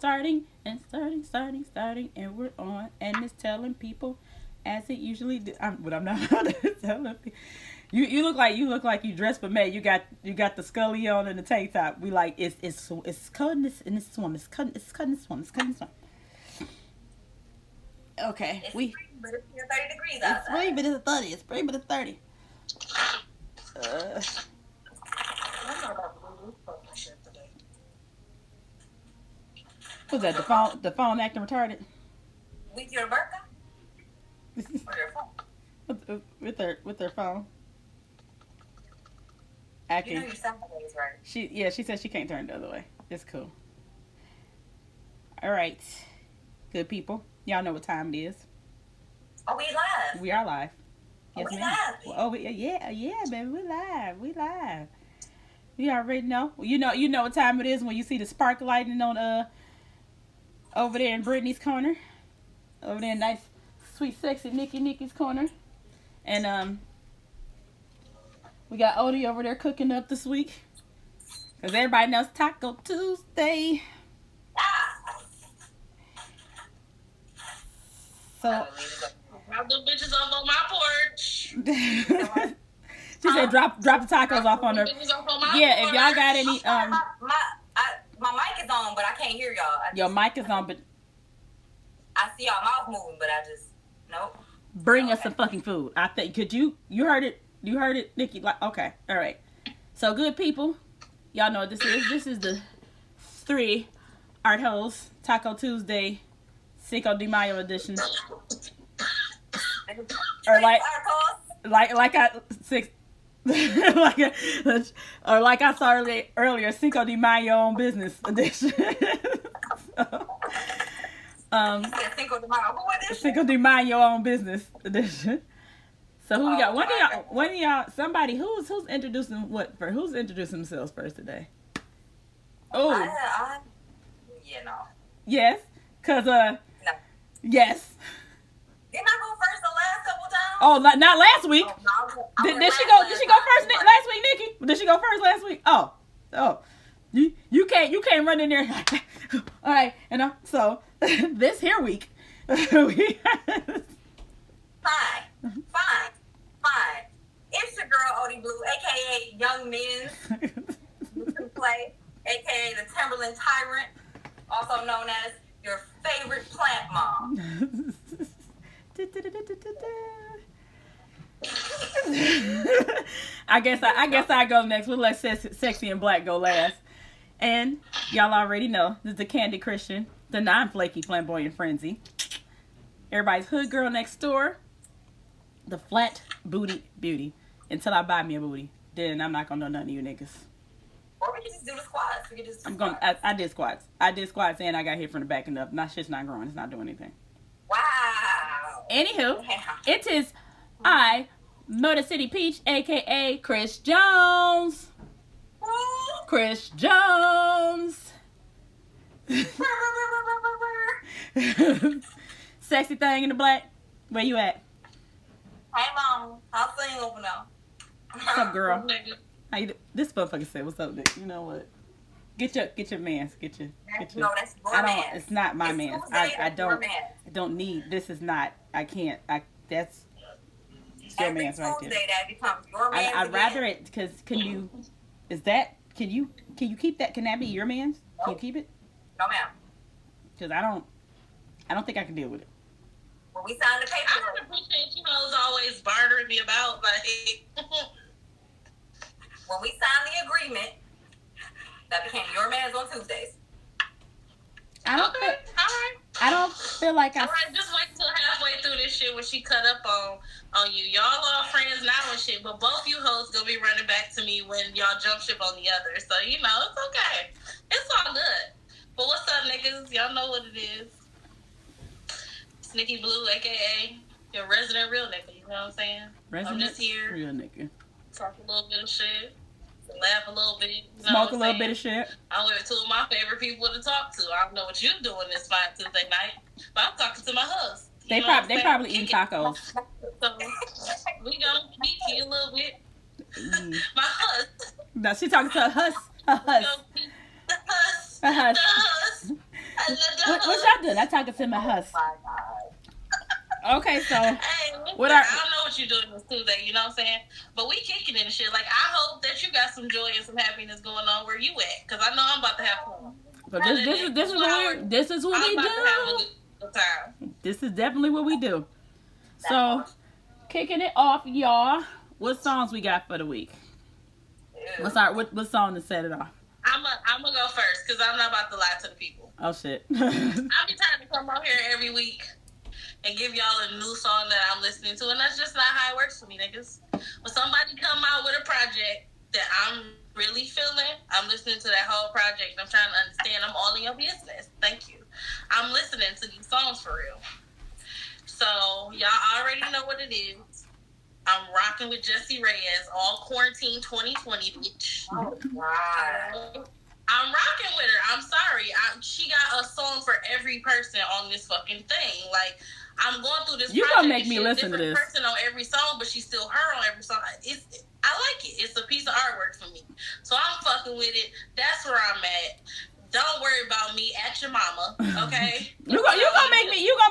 starting and starting, and we're on, and it's telling people as it usually do. But I'm not telling people. You look like you dressed for May. You got the scully on and the tank top. We like it's cutting this and this one. It's cutting this one. It's cutting this one. Okay, it's we. spring, but it's still 30 degrees It's outside. spring, but it's 30. It's spring, but it's 30. I'm not about to lose my shit today. What's that? The phone acting retarded. With your birthday? Or your phone? with her phone You know acting. your Saturdays, right? She said she can't turn the other way. It's cool. All right, good people. Y'all know what time it is. Oh, we live. We are live. Yes, we ma'am. live. Oh, yeah, baby, we live. We live. You already know. You know what time it is when you see the spark lighting on over there in Brittany's corner, over there in nice, sweet, sexy Nicki's corner, and we got Odie over there cooking up this week, cause everybody knows Taco Tuesday. So Drop them bitches off on my porch. she said, "Drop the tacos off on her." Yeah, if y'all got any my mic is on, but I can't hear y'all. Your mic is on, but I see y'all mouth moving, but I just nope. Bring us some fucking food. I think. Could you? You heard it. You heard it, Nikki. Like, okay, all right. So good people, y'all know what this is. This is the 3 Art Heauxs Taco Tuesday Cinco de Mayo edition. Or like I six. like I saw earlier, Cinco de Mayo on business edition. Cinco de Mayo on business edition. So who we got? One of y'all, somebody who's introducing who's introducing themselves first today? Oh, no. Yes, cause no. Yes. Didn't I go first the last couple times? Oh, not last week. Oh, no, Did she go? Did she go first last week, Nikki? Did she go first last week? Oh. You can't run in there. All right, so this here week. Fine. It's your girl Odie Blue, aka Young Men's Play, aka the Timberland Tyrant, also known as your favorite plant mom. I guess I go next. We'll let Sexy and Black go last. And y'all already know this is the Candy Christian, the non-flaky flamboyant frenzy. Everybody's hood girl next door, the flat booty beauty. Until I buy me a booty, then I'm not gonna know none of you niggas. Or we can just do the squats. I did squats. And I got hit from the back enough. My shit's not growing. It's not doing anything. Wow. Anywho, it is I, Motor City Peach, aka Krys Jones. Krys Jones. Sexy thing in the black. Where you at? Hey mom, I'll sing over now. What's up, girl? How you do? This motherfucker said, "What's up, Nick?" You know what? Get your man's. No, that's your man's. It's not my man's. I don't need. This is not. I can't. That's your man's right there. That becomes your man's. I'd rather it because can you keep that? Can that be your man's? Nope. Can you keep it? No, ma'am. Because I don't think I can deal with it. When we signed the paperwork. I appreciate you hoes always bartering me about when we signed the agreement, that became your man's on Tuesdays. I don't okay, alright. I don't feel like I. Alright, just wait till halfway through this shit when she cut up on you. Y'all are friends now and shit, but both you hoes gonna be running back to me when y'all jump ship on the other. So it's okay. It's all good. But what's up, niggas? Y'all know what it is. It's Nicki Blue, aka your resident real nigga. You know what I'm saying? I'm just here. Real nigga. Talk a little bit of shit. Laugh a little bit. You know Smoke a little bit of shit. I'm with 2 of my favorite people to talk to. I don't know what you're doing this fine Tuesday night, but I'm talking to my husband. They probably eat tacos. So we gonna keep you a little bit. My husband. No, she talking to a huss. A huss. The huss. A huss. The huss. I What y'all doing? I'm talking to my husband. My God. Okay, so Hey, what I are? don't know what you're doing this Tuesday, you know what I'm saying? But we kicking it and shit. Like, I hope that you got some joy and some happiness going on where you at. Because I know I'm about to have fun. But this is what I'm we about to have a do. good time. This is definitely what we do. So, kicking it off, y'all. What songs we got for the week? What's our what song to set it off? I'm gonna go first because I'm not about to lie to the people. Oh shit. I be trying to come out here every week and give y'all a new song that I'm listening to, and that's just not how it works for me, niggas. When somebody come out with a project that I'm really feeling, I'm listening to that whole project. I'm trying to understand. I'm all in your business. Thank you. I'm listening to these songs for real. So y'all already know what it is. I'm rocking with Jessie Reyes, all quarantine 2020, bitch. Oh, God. I'm rocking with her. I'm sorry. She got a song for every person on this fucking thing. Like, I'm going through this. You project gonna make me listen to this? Person on every song, but she's still her on every song. I like it. It's a piece of artwork for me. So I'm fucking with it. That's where I'm at. Don't worry about me at your mama, okay? you gonna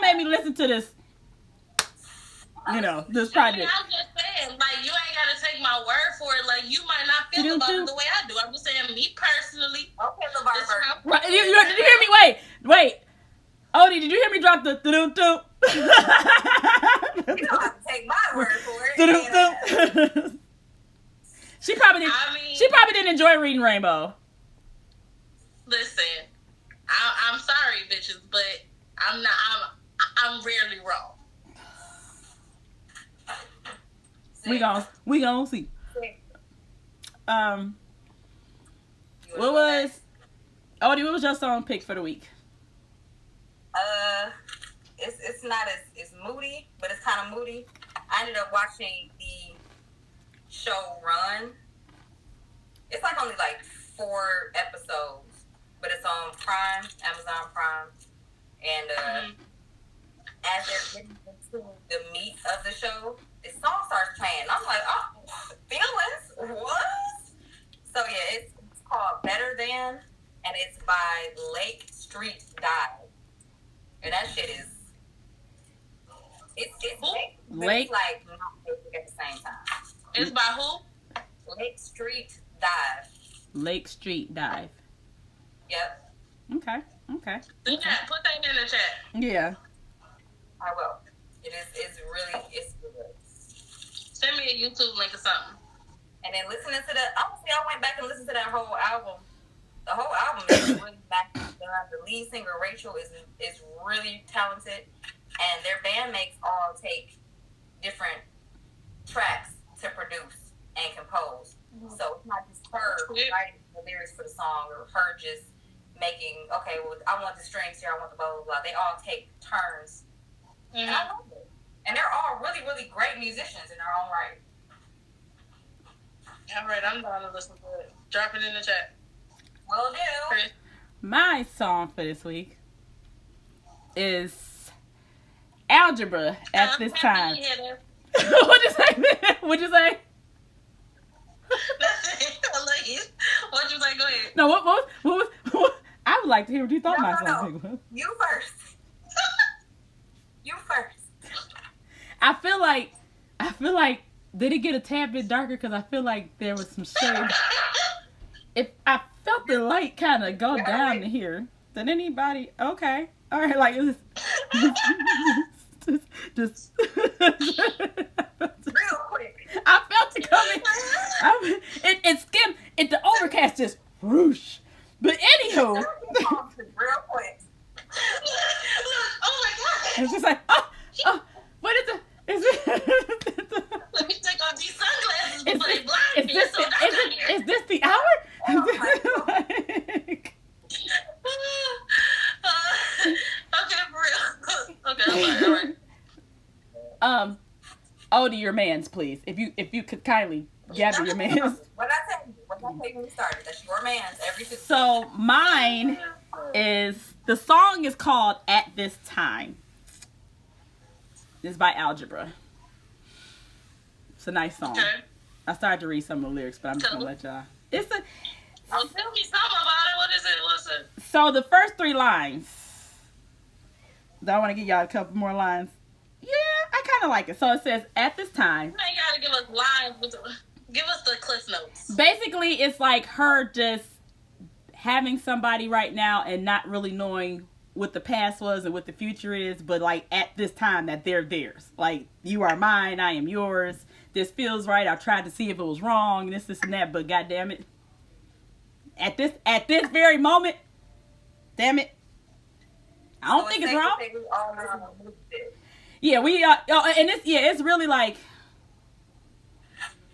make me listen to this. You know, this project. I'm just saying, like, you ain't gotta take my word for it. Like, you might not feel about it the way I do. I'm just saying, me personally. Okay, LeVar. Right, did you hear me? Wait. Odie, did you hear me drop the do-do-do? You don't have to take my word for it. Do-do-do. She probably didn't enjoy reading Rainbow. Listen, I'm sorry, bitches, but I'm rarely wrong. We gon' see. What was Odie? What was your song pick for the week? It's not as moody, but it's kind of moody. I ended up watching the show Run. It's like only like 4 episodes, but it's on Prime, Amazon Prime, and as they're getting into the meat of the show, the song starts playing. I'm like, oh, feelings? What? So yeah, it's called Better Than, and it's by Lake Street Dive. And that shit is it's big, but Lake? it's like not big at the same time. It's by who? Lake Street Dive. Lake Street Dive. Yep. Okay. Put that in the chat. Yeah. I will. It's good. Send me a YouTube link or something. And then listening to honestly, I went back and listened to that whole album. The whole album is really back done. The lead singer Rachel is really talented, and their bandmates all take different tracks to produce and compose. So it's not just her writing the lyrics for the song or her just making, okay, well, I want the strings here, I want the blah blah blah. They all take turns, and I love it. And they're all really, really great musicians in their own right. All right, I'm down to listen to it. Drop it in the chat. Will do. Krys. My song for this week is Algebra at this time. What'd you say? What'd you say? What'd you say? Go ahead. No, what I would like to hear what you thought my song was. You first. You first. I feel like did it get a tad bit darker because I feel like there was some shade. If I felt the light kind of go down to here. Did anybody? Okay, all right. Like it was just Real quick. I felt it coming. It skimmed. The overcast just whoosh. But anywho, Real quick. Oh my god! it's just like what is it? Let me take off these sunglasses before they blind me. Is this the hour? Okay, for real. Okay, all right. Odie, your mans, please. If you could kindly gather your mans. What did I tell you when we started? That's your mans every Tuesday. So mine is the song is called At This Time. It's by Algebra. It's a nice song. Okay. I started to read some of the lyrics, but I'm just gonna let y'all. Tell me something about it. What is it? What's it? So the first 3 lines I want to give y'all a couple more lines. Yeah, I kind of like it. So it says, at this time. You ain't gotta give us lines. Give us the Cliff Notes. Basically, it's like her just having somebody right now and not really knowing what the past was and what the future is, but like at this time that they're theirs. Like, you are mine, I am yours. This feels right. I tried to see if it was wrong, this, and that, but goddamn it. At this very moment, damn it. I don't think it's wrong. Yeah, we and it's really like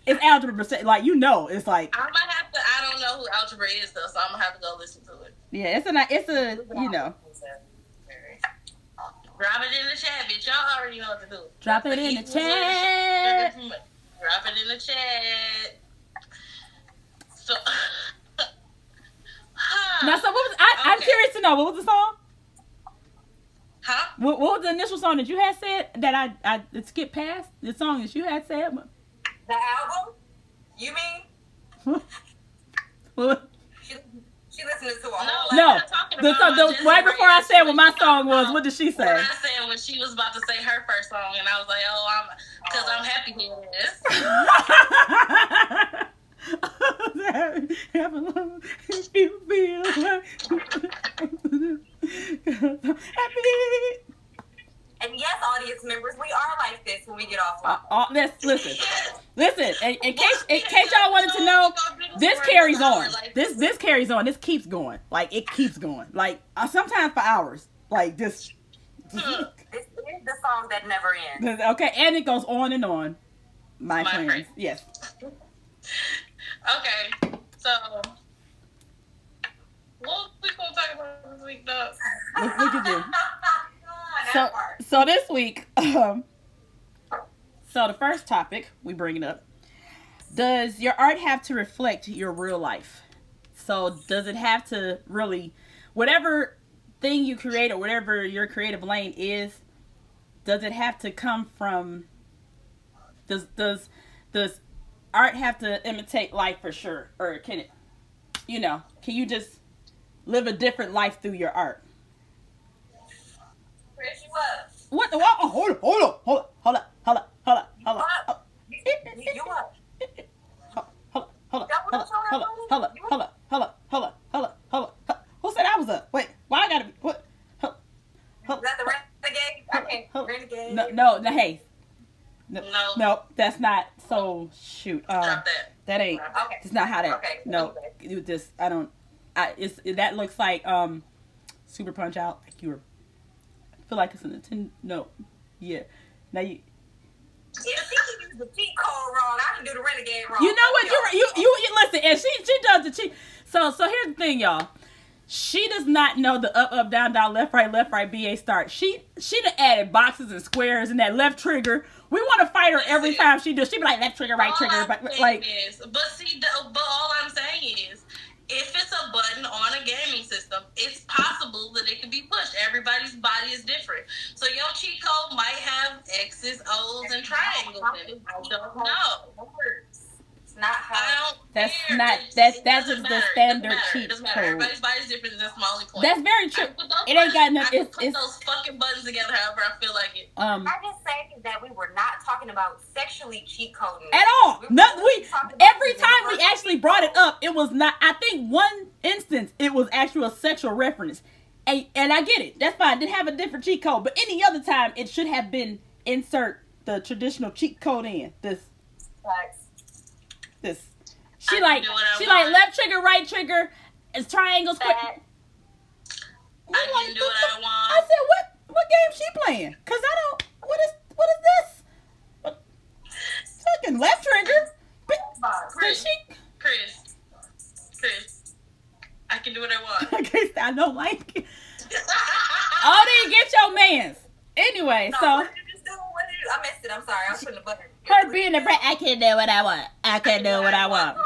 it's algebra. Like, it's like I'm gonna have to. I don't know who algebra is though, so I'm gonna have to go listen to it. Yeah, it's a Drop it in the chat, bitch. Y'all already know what to do. Drop it in the chat. Drop it in the chat. So now, so what was I'm curious to know, what was the song? Huh? What was the initial song that you had said that I skipped past? The song that you had said? The album? You mean? What? She listened to a whole No. Right before I said what my song was, what did she say? What I said when she was about to say her first song, and I was like, because I'm happy hearing this. Have a love if you feel happy. And yes, audience members, we are like this when we get off. Listen. In case y'all wanted to know, this carries on. This carries on. This keeps going. Like, it keeps going. Like, sometimes for hours. Like, this. This is the song that never ends. Okay, and it goes on and on. My friends. Yes. Okay, so what we gonna talk about this week, though? Look at you. So this week, so the first topic we bring it up: does your art have to reflect your real life? So does it have to really, whatever thing you create or whatever your creative lane is, does it have to come from? Does art have to imitate life for sure, or can it? Can you just live a different life through your art? Krys, you up? What? Hold up. You up? Hold up. Who said I was up? Wait, why I gotta be? What? Is that the renegade? I can't. Renegade. No, hey. No, that's not. So shoot. Drop that. That ain't. Okay. It's not how that. Okay. No, you just. I don't. That looks like Super Punch Out. Like you were. I feel like it's a Nintendo. No. Yeah. Now you. If she can use the cheat code wrong, I can do the renegade wrong. You know what? You listen, and she does the cheat. So here's the thing, y'all. She does not know the up, down, left, right, BA start. She done added boxes and squares and that left trigger. We want to fight her every time she does. She be like left trigger, right trigger, but like. But all I'm saying is, if it's a button on a gaming system, it's possible that it can be pushed. Everybody's body is different. So your cheat code might have X's, O's, and triangles in it. I don't know. It's not how. That's just the standard cheat code. Everybody's body's different. That's my only point. That's very true. It ain't got nothing. I can put those fucking buttons together however I feel like it. I just say that we were not talking about sexually cheat coding at all. Every time we actually brought it up, it was not. I think one instance it was actually a sexual reference, and I get it. That's fine. Didn't have a different cheat code, but any other time it should have been insert the traditional cheat code in this. She like left trigger, right trigger, it's triangle, square. I can do what I want. I said, what game she playing? Cause I don't. What is this? Fucking left trigger. Krys, I can do what I want. I don't like it. Odie, get your mans. Anyway, so. What did you just do? I missed it. I'm sorry. I was putting the button. Her being a brat, I can do what I want.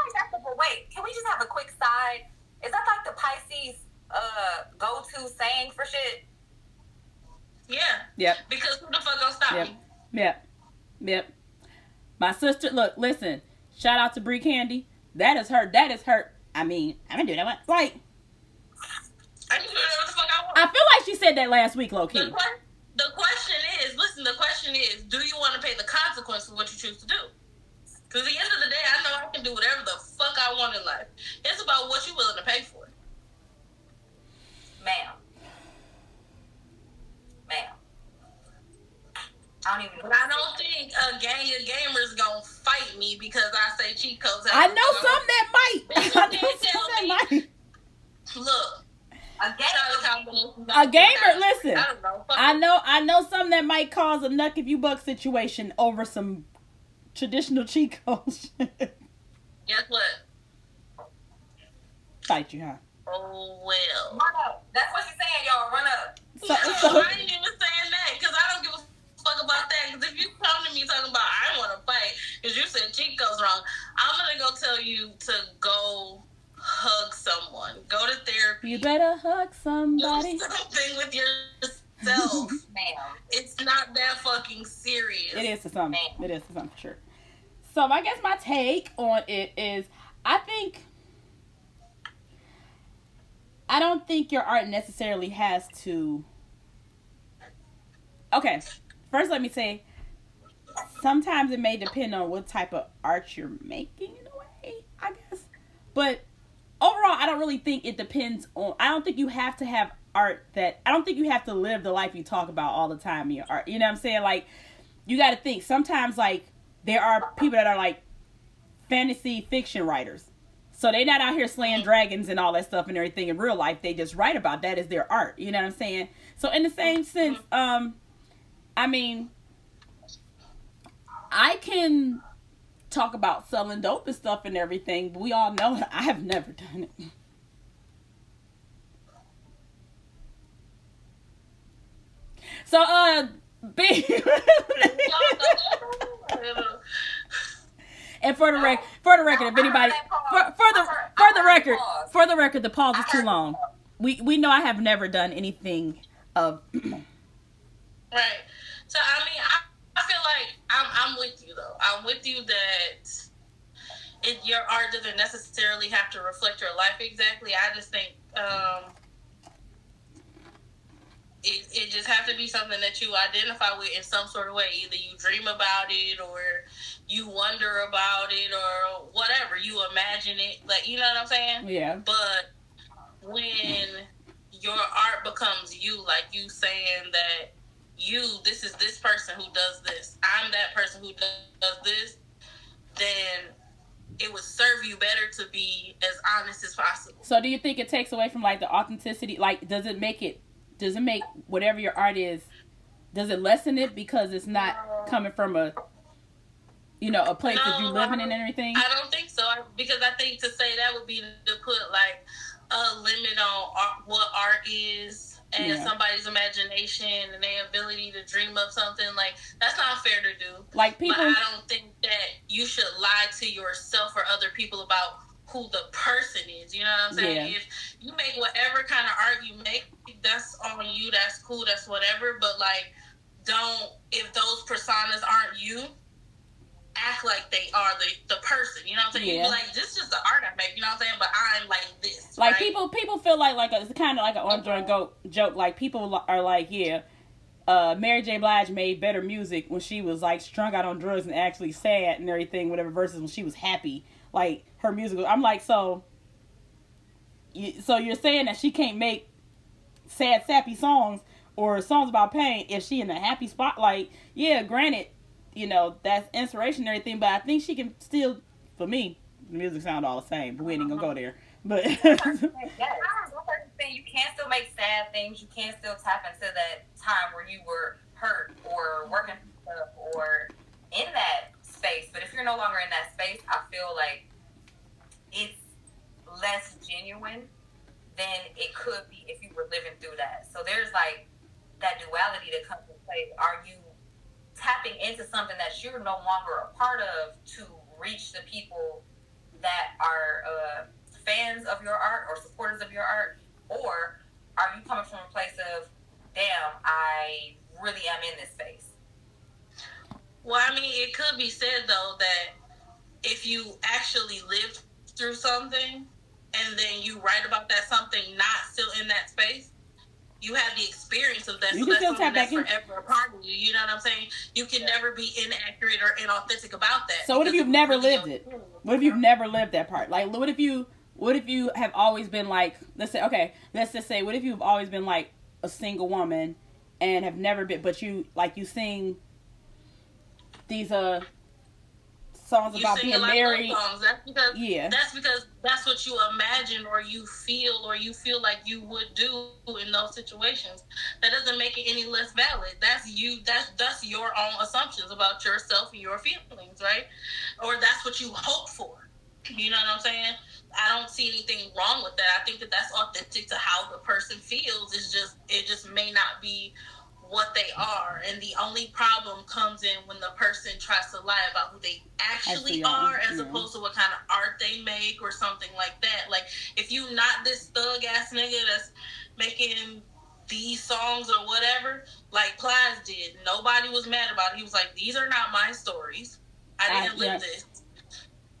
Wait, can we just have a quick side? Is that like the Pisces go-to saying for shit? Yeah. Yep. Because who the fuck gonna stop me? Yep. My sister, look, listen. Shout out to Bree Candy. That is her. I mean, I'm gonna do that one. Like, I can do whatever the fuck I want. I feel like she said that last week, low key. question is, do you want to pay the consequence for what you choose to do? Because at the end of the day, I know I can do whatever the fuck I want in life. It's about what you're willing to pay for. Ma'am. I don't even know. But I don't think a gang of gamers gonna fight me because I say cheat codes. I know some that might. Look, a gamer. Listen, I know some that might cause a knuck if you buck situation over some traditional cheat codes. Guess what? Fight you, huh? Oh well. Run up. That's what she's saying, y'all. Run up. I ain't even saying that because I don't give a fuck about that. Because if you come to me talking about I want to fight because you said cheat codes wrong, I'm gonna go tell you to go hug someone. Go to therapy. You better hug somebody. Do something with yourself, ma'am. It's not that fucking serious. It is to some. It is to some for sure. So I guess my take on it is, I don't think your art necessarily has to. Okay, first let me say, sometimes it may depend on what type of art you're making in a way, I guess. But overall, I don't really think it depends on. I don't think you have to have art that. I don't think you have to live the life you talk about all the time in your art. You know what I'm saying? Like, you got to think. Sometimes, like, there are people that are like fantasy fiction writers. So they're not out here slaying dragons and all that stuff and everything in real life. They just write about that as their art. You know what I'm saying? So in the same sense, I mean, I can talk about selling dope and stuff and everything, but we all know I have never done it. So, B. And for the record, if anybody, for the record, the pause is too long. We know I have never done anything of. Right. So I mean, I feel like I'm with you though. I'm with you that your art doesn't necessarily have to reflect your life exactly. I just think it just has to be something that you identify with in some sort of way. Either you dream about it or you wonder about it or whatever. You imagine it. Like, you know what I'm saying? Yeah. But when your art becomes you, like you saying that this is this person who does this, I'm that person who does this, then it would serve you better to be as honest as possible. So do you think it takes away from like the authenticity? Like, does it make whatever your art is, does it lessen it because it's not coming from a place that you living in and everything? I don't think so, because I think to say that would be to put like a limit on what art is and somebody's imagination and their ability to dream up something. Like, that's not fair to do. Like, people, but I don't think that you should lie to yourself or other people about who the person is. You know what I'm saying? Yeah. If you make whatever kind of art you make, that's on you, that's cool, that's whatever. But like, if those personas aren't you, act like they are the person. You know what I'm saying? Yeah. You be like, this is just the art I make. You know what I'm saying? But I'm like this. Like, right? people feel like it's kind of like an on-joint joke. Like, people are like, Mary J. Blige made better music when she was like strung out on drugs and actually sad and everything, whatever, versus when she was happy. Like, her music, I'm like, so you're saying that she can't make sad, sappy songs or songs about pain if she in a happy spot? Like, yeah, granted, that's inspiration and everything, but I think she can still, for me, the music sound all the same, but we ain't gonna go there. But you can still make sad things. You can still tap into that time where you were hurt or working or in that space. But if you're no longer in that space, I feel like it's less genuine than it could be if you were living through that. So there's like that duality that comes into play. Are you tapping into something that you're no longer a part of to reach the people that are fans of your art or supporters of your art? Or are you coming from a place of, damn, I really am in this space? Well, I mean, it could be said, though, that if you actually lived through something and then you write about that something not still in that space, You have the experience of that, You so can that's still something tap that's back in. forever a part of you. You know what I'm saying? You can never be inaccurate or inauthentic about that. So what if because you've it was never really lived your it? experience. What if you've never lived that part? Like, what if you have always been like, let's just say, what if you've always been like a single woman and have never been, but you sing these songs You about sing a being lot married. of love songs. Yeah. That's because that's what you imagine or you feel like you would do in those situations. That doesn't make it any less valid. That's you. That's your own assumptions about yourself and your feelings, right? Or that's what you hope for. You know what I'm saying? I don't see anything wrong with that. I think that that's authentic to how the person feels. It just may not be what they are, and the only problem comes in when the person tries to lie about who they actually are as opposed to what kind of art they make or something like that. Like, if you not this thug ass nigga that's making these songs or whatever, like Plies did, nobody was mad about it. He was like, these are not my stories. I didn't live this.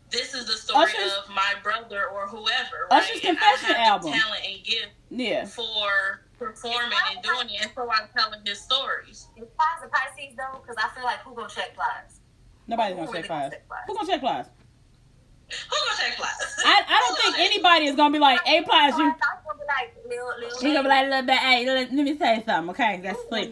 This is the story of my brother or whoever, right? Usher's Confession album. The talent and gift for performing and doing it, and so I'm telling his stories. Is Plies a Pisces though? Because I feel like who gonna check Plies? Nobody's gonna check Plies. Who gonna check Plies? Who gonna check Plies? I don't think anybody is gonna be like, hey, Plies, you. He's gonna be like, little bit, hey, let me tell you something, okay? That's slick.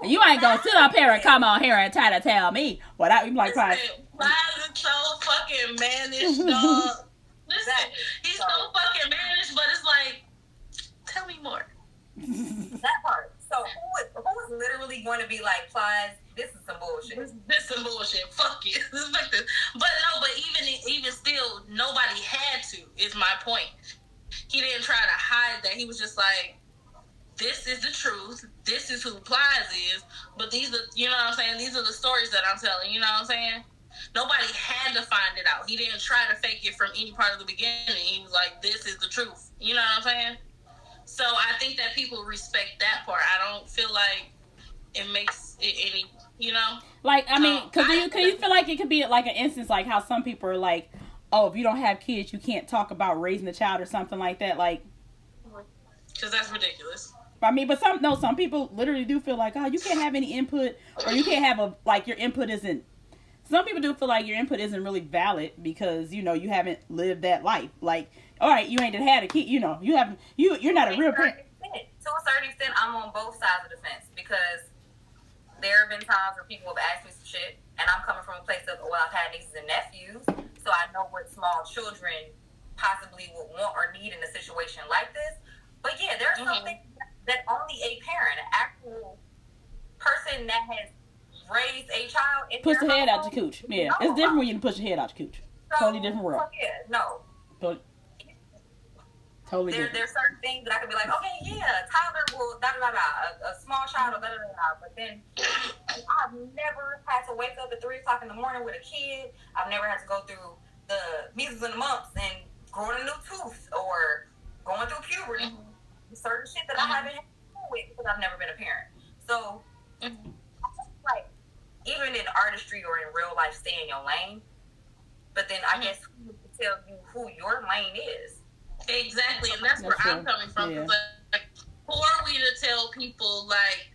You ain't gonna sit up here and come on here and try to tell me what I be like, Plies. Plies is so fucking mannish, dog. Listen, he's so fucking mannish, but it's like, tell me more. That part. So who is literally going to be like, Plies, this is some bullshit. This some bullshit. Fuck it. But no, but even still, nobody had to, is my point. He didn't try to hide that. He was just like, this is the truth. This is who Plies is. But these are, you know what I'm saying? These are the stories that I'm telling. You know what I'm saying? Nobody had to find it out. He didn't try to fake it from any part of the beginning. He was like, this is the truth. You know what I'm saying? So I think that people respect that part. I don't feel like it makes it any, you know? Like, I mean, can you feel like it could be like an instance like how some people are like, oh, if you don't have kids, you can't talk about raising a child or something like that. Like, because that's ridiculous. I mean, but some people literally do feel like, oh, you can't have any input, or you can't have your input isn't. Some people do feel like your input isn't really valid because, you know, you haven't lived that life. Like, all right, you ain't had a kid, you know, you're not a real parent. To a certain extent, I'm on both sides of the fence because there have been times where people have asked me some shit, and I'm coming from a place of, well, I've had nieces and nephews, so I know what small children possibly would want or need in a situation like this. But yeah, there are some things that only a parent, an actual person that has raised a child, push the head out your cooch. Yeah, it's different when you push your head out your cooch. Totally different world. Yeah, no. Totally different. There's certain things that I could be like, okay, yeah, Tyler will a small child will but then I've never had to wake up at 3 o'clock in the morning with a kid. I've never had to go through the measles and the mumps and growing a new tooth or going through puberty. Certain shit that I haven't had to deal with because I've never been a parent. So like, even in artistry or in real life, stay in your lane. But then I guess who to tell you who your lane is. Exactly, and that's where I'm coming from. Yeah. Like, who are we to tell people, like,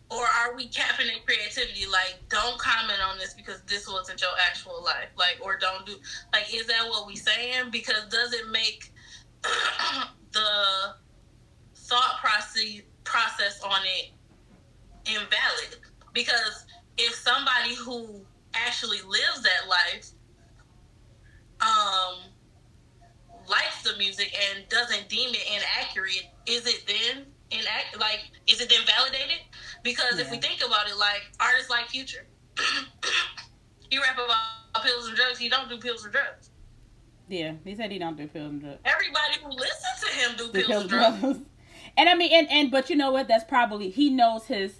or are we capping their creativity? Like, don't comment on this because this wasn't your actual life. Like, or don't do, like, is that what we saying? Because does it make the thought process on it invalid? Because if somebody who actually lives that life likes the music and doesn't deem it inaccurate, is it then validated? Because if we think about it, like artists like Future, he rap about pills and drugs. He don't do pills and drugs. Yeah, he said he don't do pills and drugs. Everybody who listens to him do pills and drugs. And I mean, but you know what? That's probably, he knows his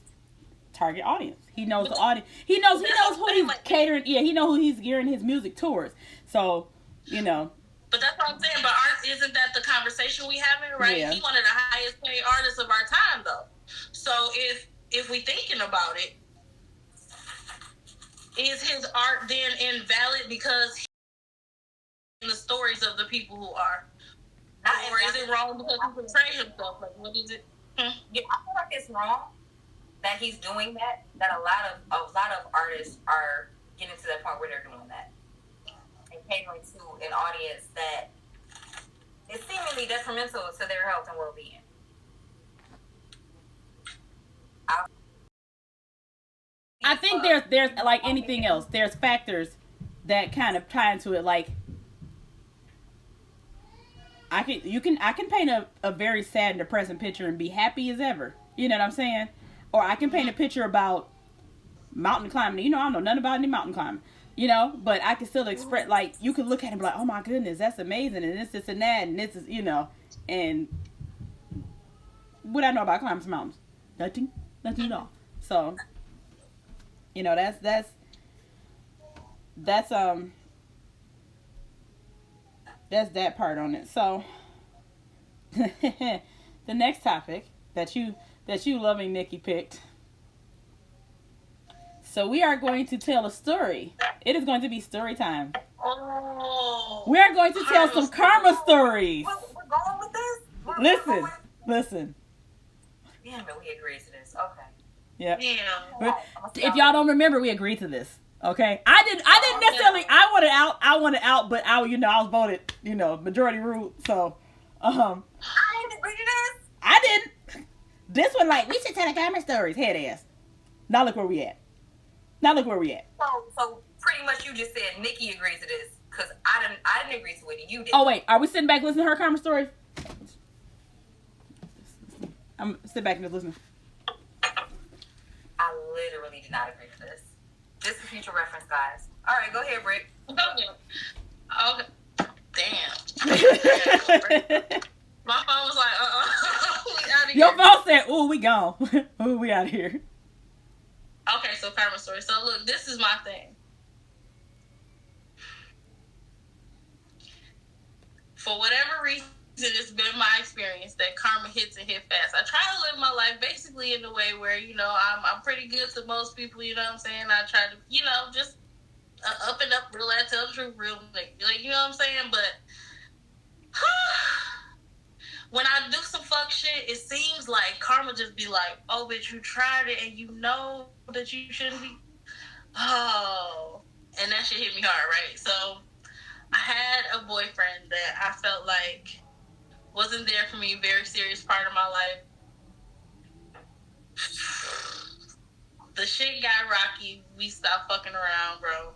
target audience. He knows the audience. He knows who he's catering. Yeah, he knows who he's gearing his music towards. So, you know. But that's what I'm saying. But isn't that the conversation we having, right? Yeah. He's one of the highest paid artists of our time, though. So if we thinking about it, is his art then invalid because he's in the stories of the people who are? Not Or is it wrong because he portrayed himself? Like, what is it? Yeah, I feel like it's wrong that he's doing that. That a lot of artists are getting to that point where they're doing that and catering to an audience that is seemingly detrimental to their health and well-being. I think there's like anything else. There's factors that kind of tie into it. Like I can paint a very sad and depressing picture and be happy as ever. You know what I'm saying? Or I can paint a picture about mountain climbing. You know, I don't know nothing about any mountain climbing. You know, but I can still express, like, you can look at it and be like, oh my goodness, that's amazing, and this and that, and this is, you know, and what I know about climbing some mountains? Nothing at all. So, you know, that's that part on it. So, the next topic that you loving Nicki picked. So we are going to tell a story. It is going to be story time. Oh. We are going to tell some karma stories. We're going with this? Listen. Damn it, we agreed to this. Okay. Yeah. Yeah. If y'all don't remember, we agreed to this. Okay. I didn't necessarily. I wanted out, but I was voted. Majority rule. So, I didn't agree to this. I didn't. This one, like, we should tell the karma stories. Head ass. Now look where we at. So pretty much you just said Nicki agrees to this because I didn't agree to it and you did. Oh wait, are we sitting back listening to her karma story? I'm sit back and just listen. I literally did not agree to this. This is future reference, guys. All right, go ahead, Britt. Okay. Damn. My phone was like, we out of here. Your phone said, "Ooh, we gone. Ooh, we out of here." Okay, so karma story. So look, this is my thing. For whatever reason, it's been my experience that karma hits and hit fast. I try to live my life basically in a way where, I'm pretty good to most people, you know what I'm saying? I try to, just up and up, real ass, tell the truth, real, like, you know what I'm saying? But when I do some fuck shit, it seems like karma just be like, oh, bitch, you tried it and you know that you shouldn't be. Oh. And that shit hit me hard, right? So I had a boyfriend that I felt like wasn't there for me, very serious part of my life. The shit got rocky. We stopped fucking around, bro.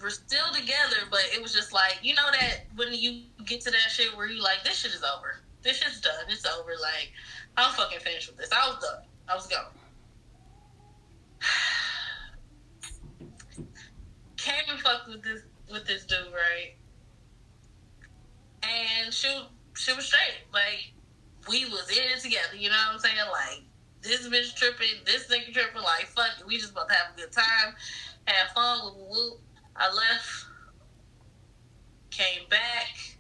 We're still together, but it was just like, that when you get to that shit where you like, this shit is over. This shit's done. It's over. Like, I'm fucking finished with this. I was done. I was gone. Came and fucked with this dude, right? And she was straight. Like, we was in it together, you know what I'm saying? Like, this bitch tripping, this nigga tripping, like, fuck it. We just about to have a good time, have fun, whoop. I left, came back,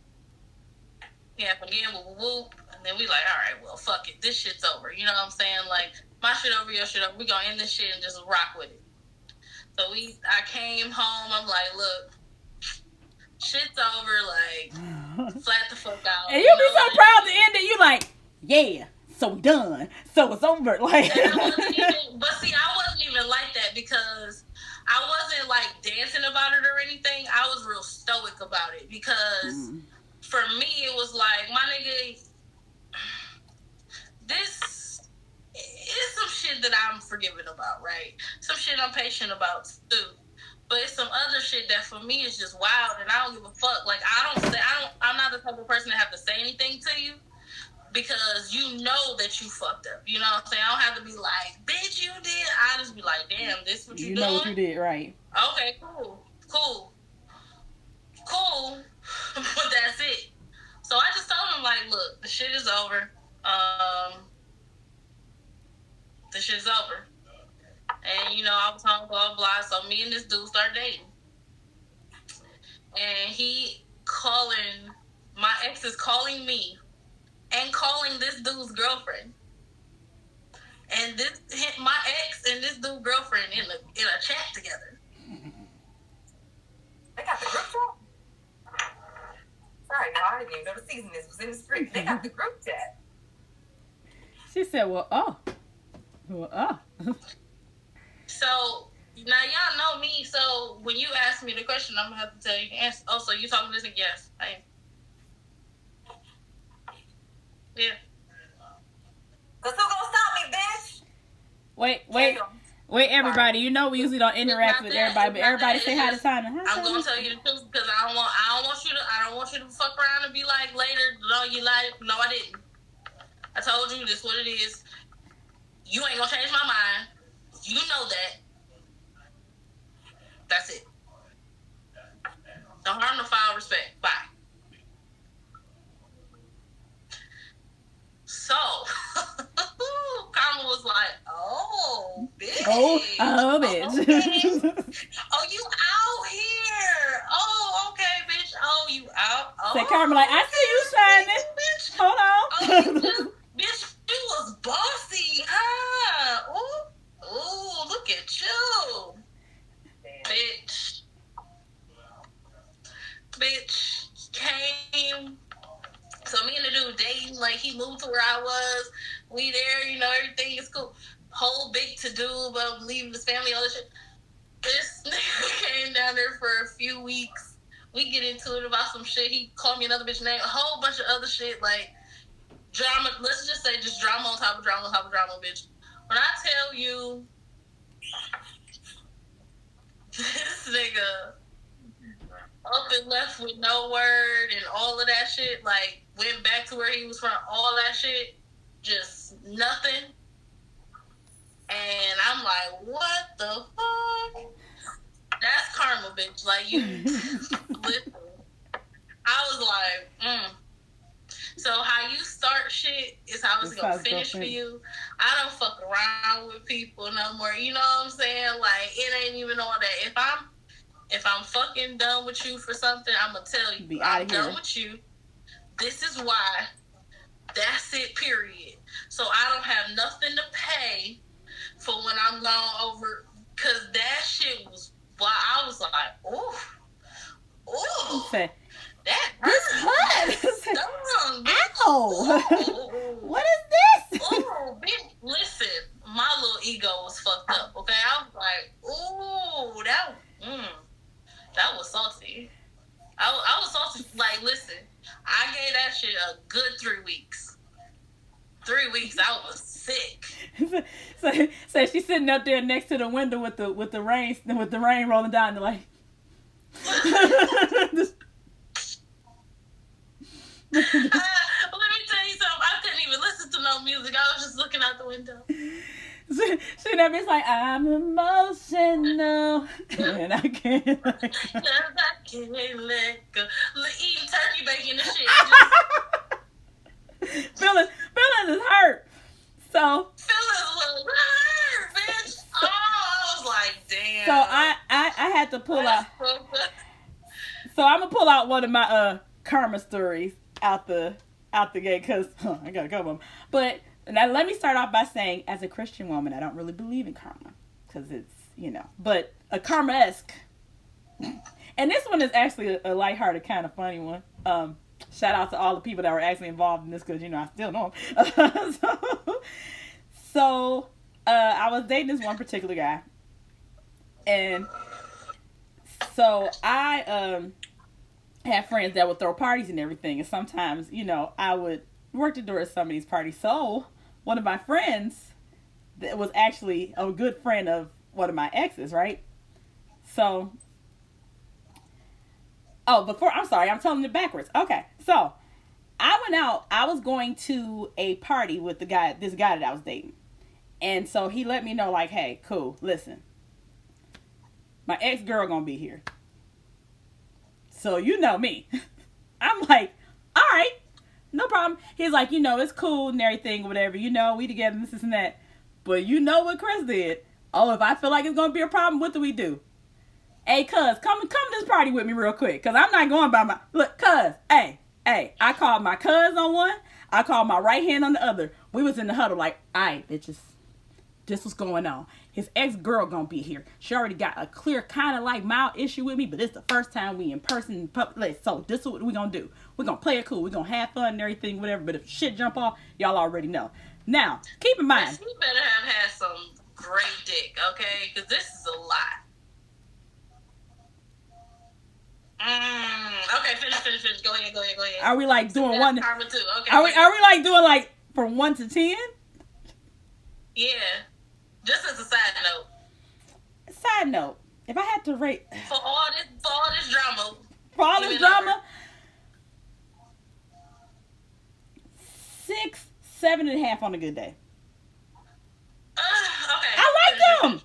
yeah, again, whoop, and then we like, all right, well, fuck it, this shit's over, you know what I'm saying? Like, my shit over, your shit over, we gonna end this shit and just rock with it. So I came home, I'm like, look, shit's over, like, flat the fuck out. And you be so proud to end it, you like, yeah, so we done, so it's over, like. But see, I wasn't even like that because I wasn't like dancing about it or anything. I was real stoic about it because for me it was like, my nigga, this is some shit that I'm forgiving about, right? Some shit I'm patient about too. But it's some other shit that for me is just wild and I don't give a fuck. Like I'm not the type of person to have to say anything to you. Because you know that you fucked up. You know what I'm saying? I don't have to be like, bitch, you did. I just be like, damn, this what you doing? You know what you did, right. Okay, cool. But that's it. So I just told him, like, look, the shit is over. The shit's over. And, I was home, blah, blah. So me and this dude started dating. And my ex is calling me and calling this dude's girlfriend. And my ex and this dude's girlfriend in a chat together. They got the group chat? didn't even know the season this was in the script. They got the group chat. She said, well. So now y'all know me. So when you ask me the question, I'm gonna have to tell you the answer. Oh, so you talking this? Yes, I am. Yeah. Cause who gonna stop me, bitch? Wait, everybody. You know we usually don't interact with everybody, but everybody say hi to Simon. I'm gonna tell you the truth because I don't want you to fuck around and be like later. No, you lied. No, I didn't. I told you this what it is. You ain't gonna change my mind. You know that. That's it. Don't harm no foul respect. Bye. So, Karma was like, oh, bitch. Oh, bitch. Okay. Oh, you out here. Oh, okay, bitch. Oh, you out. Oh, say Karma like, I see you shining. Bitch. Hold on. Oh, you just, bitch, you was bossy, huh? Ooh, look at you. Bitch came. So me and the dude dating, like he moved to where I was. We there, you know, everything is cool. Whole big to do about leaving his family, all this shit. This nigga came down there for a few weeks. We get into it about some shit. He called me another bitch name, a whole bunch of other shit, like drama. Let's just say just drama on top of drama on top of drama, bitch. When I tell you this nigga up and left with no word and all of that shit, like went back to where he was from, all that shit, just nothing. And I'm like, what the fuck? That's karma, bitch. Like, you, listen. I was like, So how you start shit is how it's gonna finish for you. I don't fuck around with people no more. You know what I'm saying? Like, it ain't even all that. If I'm fucking done with you for something, I'm gonna tell you. I'm done with you. This is why. That's it, period. So I don't have nothing to pay for when I'm gone over. Cause that shit was why I was like, ooh. That hurt. Ow. What is this? Ooh, bitch. Listen, my little ego was fucked up, okay? I was like, ooh, that was salty. I was salty. Like, listen, I gave that shit a good 3 weeks. 3 weeks, I was sick. So she's sitting up there next to the window with the rain rolling down the like. Let me tell you something. I couldn't even listen to no music. I was just looking out the window. She never is like, I'm emotional and I can't let go. I can't let go. Eating turkey bacon and shit. Feelings is hurt. So feelings was hurt, bitch. Oh, I was like, damn. So I had to pull out. So I'm gonna pull out one of my karma stories out the gate because I got a couple of them. But now let me start off by saying, as a Christian woman, I don't really believe in karma because it's, but a karma-esque. And this one is actually a lighthearted, kind of funny one. Shout out to all the people that were actually involved in this because, I still know them. So I was dating this one particular guy. And so I had friends that would throw parties and everything. And sometimes, I would work the door at some of these parties. So one of my friends that was actually a good friend of one of my exes, right? So, I'm sorry, I'm telling it backwards. Okay, so I went out. I was going to a party with this guy that I was dating. And so he let me know, like, hey, cool, listen. My ex-girl gonna be here. So you know me. I'm like, all right, no problem. He's like, it's cool and everything, whatever. We together, this and that. But you know what Krys did? Oh, if I feel like it's gonna be a problem, what do we do? Hey, cuz, come to this party with me real quick. Cause I'm not going by my look, cuz, hey. I called my cuz on one. I called my right hand on the other. We was in the huddle like, all right, bitches. This was going on. his ex-girl gonna be here. She already got a clear kind of like mild issue with me, but it's the first time we in person in public. So this is what we gonna do. We're gonna play it cool. We're gonna have fun and everything, whatever. But if shit jump off, y'all already know. Now, keep in mind. You better have had some great dick, okay? Because this is a lot. Okay, finish. Go ahead. Are we like doing one? Number 2. Okay. Are we like doing like from 1 to 10? Yeah. Just as a side note. Side note, if I had to rate For all this drama. For all this drama, 6, 7.5 on a good day. Okay. I like them.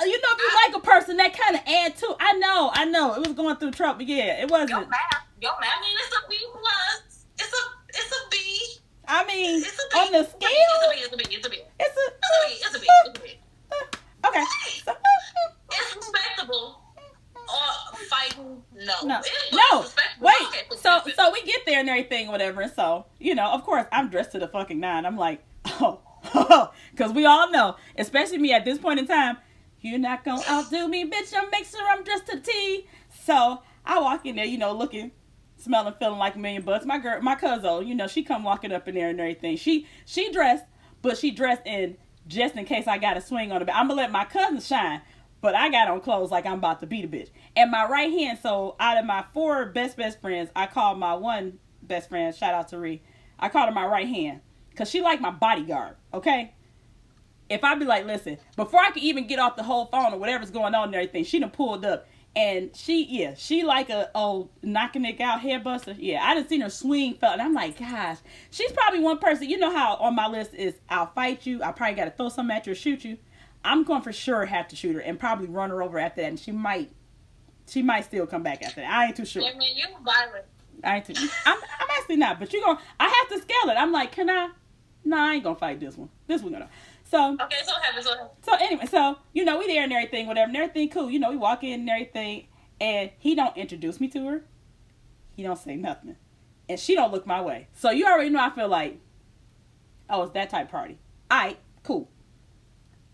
If you like a person, that kind of add to. I know. It was going through trouble. Yeah, it wasn't. Your math. I mean, it's a B plus. It's a B. I mean, It's a B. on the scale, It's a B. it's a It's a B. okay. So, It's respectable. Or fighting, no. No. Wait. Okay, So we get there and everything, whatever. And so, of course, I'm dressed to the fucking nine. I'm like, because we all know, especially me at this point in time, you're not gonna outdo me, bitch. I'm make sure I'm dressed to the T. So I walk in there, looking, smelling, feeling like $1,000,000. My cousin, she come walking up in there and everything. She dressed, but she dressed in just in case I got a swing on the back. I'm gonna let my cousin shine, but I got on clothes like I'm about to beat a bitch. And my right hand, so out of my 4 best friends, I called my one best friend, shout out to Ree, I called her my right hand. Because she like my bodyguard, okay? If I be like, listen, before I can even get off the whole phone or whatever's going on and everything, she done pulled up. And she like a old knocking it out head buster. Yeah, I done seen her swing felt. And I'm like, gosh, she's probably one person. You know how on my list is I'll fight you. I probably got to throw something at you or shoot you. I'm going for sure have to shoot her and probably run her over after that. And she might still come back after that. I ain't too sure. I mean, you're violent. I'm actually not. But I have to scale it. I'm like, can I? No, I ain't gonna fight this one. This one gonna. So okay, so happens. So anyway, we there and everything, whatever, and everything cool. We walk in and everything, and he don't introduce me to her. He don't say nothing, and she don't look my way. So you already know I feel like, oh, it's that type party. Alright, cool.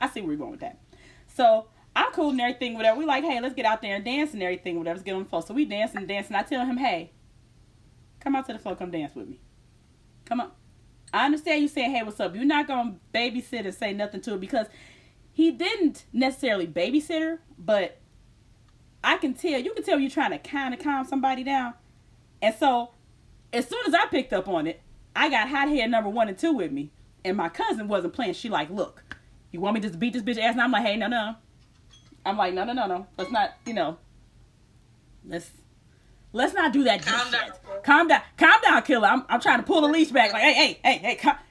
I see where you're going with that. So I'm cool and everything, whatever. We like, hey, let's get out there and dance and everything, whatever. Let's get on the floor. So we dance. I tell him, hey, come out to the floor, come dance with me. Come on. I understand you saying, hey, what's up? You're not going to babysit and say nothing to her because he didn't necessarily babysit her, but you can tell you're trying to kind of calm somebody down. And so as soon as I picked up on it, I got hothead number 1 and 2 with me. And my cousin wasn't playing. She like, look, you want me to just beat this bitch ass? And I'm like, hey, no. I'm like, no. Let's not, let's not do that. Calm down, killer. I'm trying to pull the leash back. Like, hey,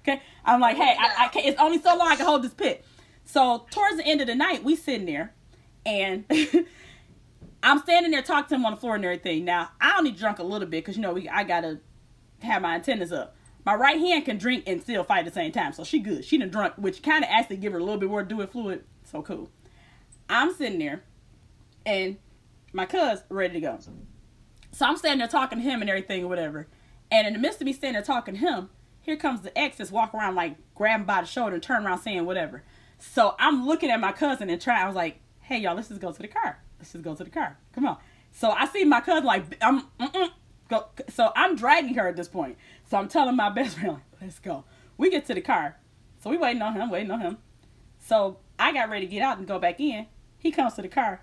okay. I'm like, hey, I can't. It's only so long I can hold this pit. So towards the end of the night, we sitting there, and I'm standing there talking to him on the floor and everything. Now I only drunk a little bit because I gotta have my antennas up. My right hand can drink and still fight at the same time, so she good. She done drunk, which kind of actually give her a little bit more do fluid. So cool. I'm sitting there, and my cuz ready to go. So I'm standing there talking to him and everything or whatever. And in the midst of me standing there talking to him, here comes the ex that's walking around like grabbing by the shoulder and turn around saying whatever. So I'm looking at my cousin and I was like, hey y'all, let's just go to the car. Come on. So I see my cousin like, go. So I'm dragging her at this point. So I'm telling my best friend, like, let's go. We get to the car. So we waiting on him. So I got ready to get out and go back in. He comes to the car.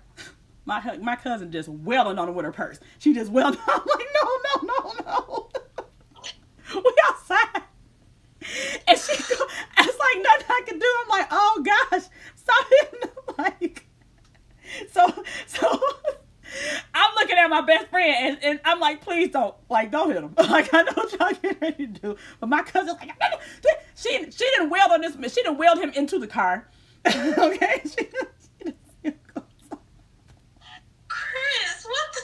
My cousin just wailing on her with her purse. She just wailed. I'm like, no. We outside. And it's like nothing I can do. I'm like, oh gosh, stop hitting them. Like, so I'm looking at my best friend and I'm like, please don't hit him. Like, I know what y'all getting ready to do. But my cousin's like, she didn't wail on this man. She didn't wailed him into the car. Okay? Krys, what the?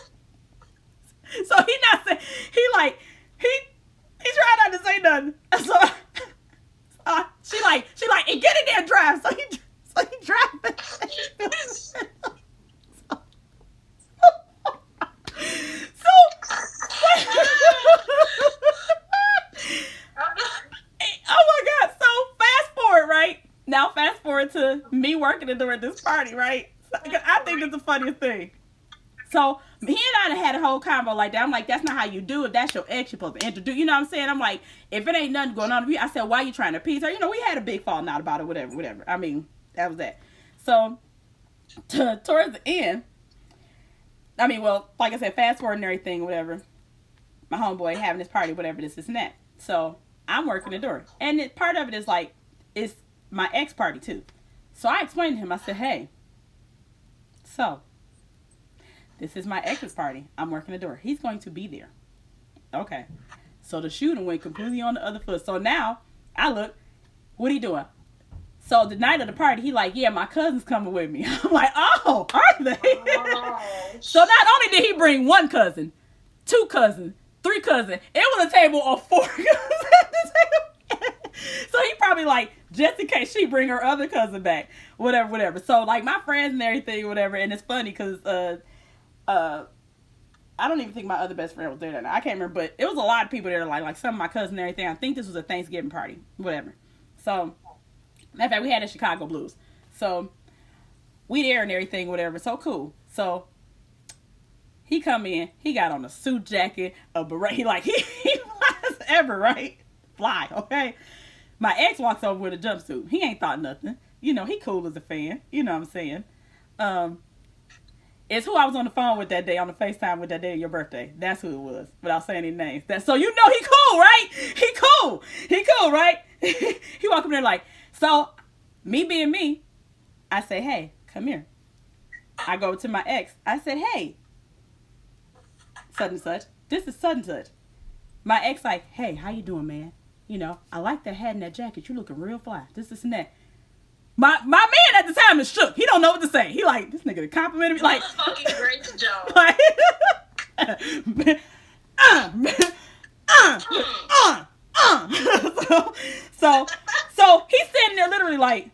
So he tried not to say nothing. So she like, and get in there and drive. So he driving. So oh my God. So fast forward, right? Now fast forward to to me working the door at this party, right? I think it's the funniest thing. So he and I had a whole combo like that. I'm like, that's not how you do it. That's your ex. You're supposed to introduce. You know what I'm saying? I'm like, if it ain't nothing going on with you, I said, why you trying to appease her? You know, we had a big falling out about it, whatever. I mean, that was that. So towards the end, I mean, well, like I said, fast forward and everything, whatever. My homeboy having this party, whatever, this and that. So I'm working the door, and part of it is like, it's my ex party too. So I explained to him. I said, hey, so this is my ex's party. I'm working the door. He's going to be there. Okay. So the shooting went completely on the other foot. So now I look, what he doing? So the night of the party, he like, yeah, my cousin's coming with me. I'm like, oh, are they? Oh. So not only did he bring one cousin, two cousins, three cousins, it was a table of four cousins at the table. So he probably like, just in case she bring her other cousin back, whatever. So like my friends and everything, whatever. And it's funny because I don't even think my other best friend was there that night. I can't remember, but it was a lot of people there, like some of my cousins and everything. I think this was a Thanksgiving party, whatever. So, matter of fact, we had a Chicago Blues. So, we there and everything, whatever. So, cool. So, he come in. He got on a suit jacket, a beret. He flies ever, right? Fly, okay? My ex walks over with a jumpsuit. He ain't thought nothing. You know, he cool as a fan. You know what I'm saying? It's who I was on the phone with that day, on the FaceTime with that day of your birthday. That's who it was, without saying any names. So you know he cool, right? He cool, right? He walk up there like, so me being me, I say, hey, come here. I go to my ex. I said, hey, such and such. This is such and such. My ex like, hey, how you doing, man? You know, I like that hat and that jacket. You looking real fly. This and that. My man at the time is shook. He don't know what to say. He like, this nigga complimented me. Like, fucking great job. Like, so he's standing there literally like,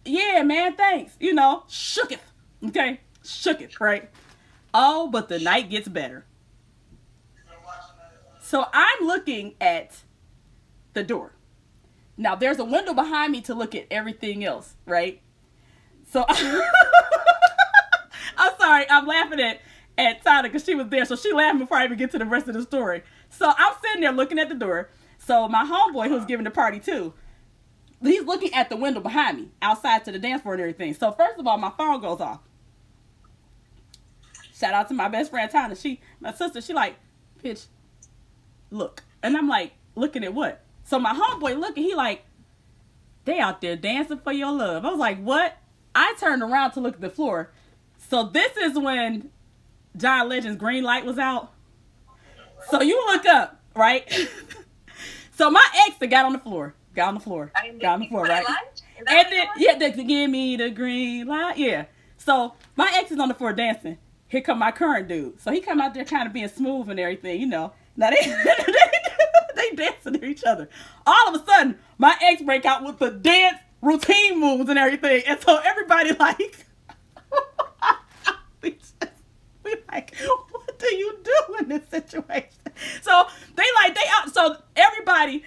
yeah, man, thanks. You know, shooketh. Okay? Shooketh, right? Oh, but the night gets better. So I'm looking at the door. Now, there's a window behind me to look at everything else, right? So, I'm sorry, I'm laughing at Tada because she was there. So, she laughed before I even get to the rest of the story. So, I'm sitting there looking at the door. So, my homeboy, who's giving the party too, he's looking at the window behind me, outside to the dance floor and everything. So, first of all, my phone goes off. Shout out to my best friend, Tada. My sister, she like, bitch, look. And I'm like, looking at what? So my homeboy looking, he like, they out there dancing for your love. I was like, what? I turned around to look at the floor. So this is when John Legend's Green Light was out. So you look up, right? So my ex that got on the floor, right? And then, yeah, they give me the green light. Yeah. So my ex is on the floor dancing. Here come my current dude. So he come out there kind of being smooth and everything, you know. Now they dancing to each other. All of a sudden, my ex break out with the dance routine moves and everything. And so everybody like, we like, what do you do in this situation? So so everybody,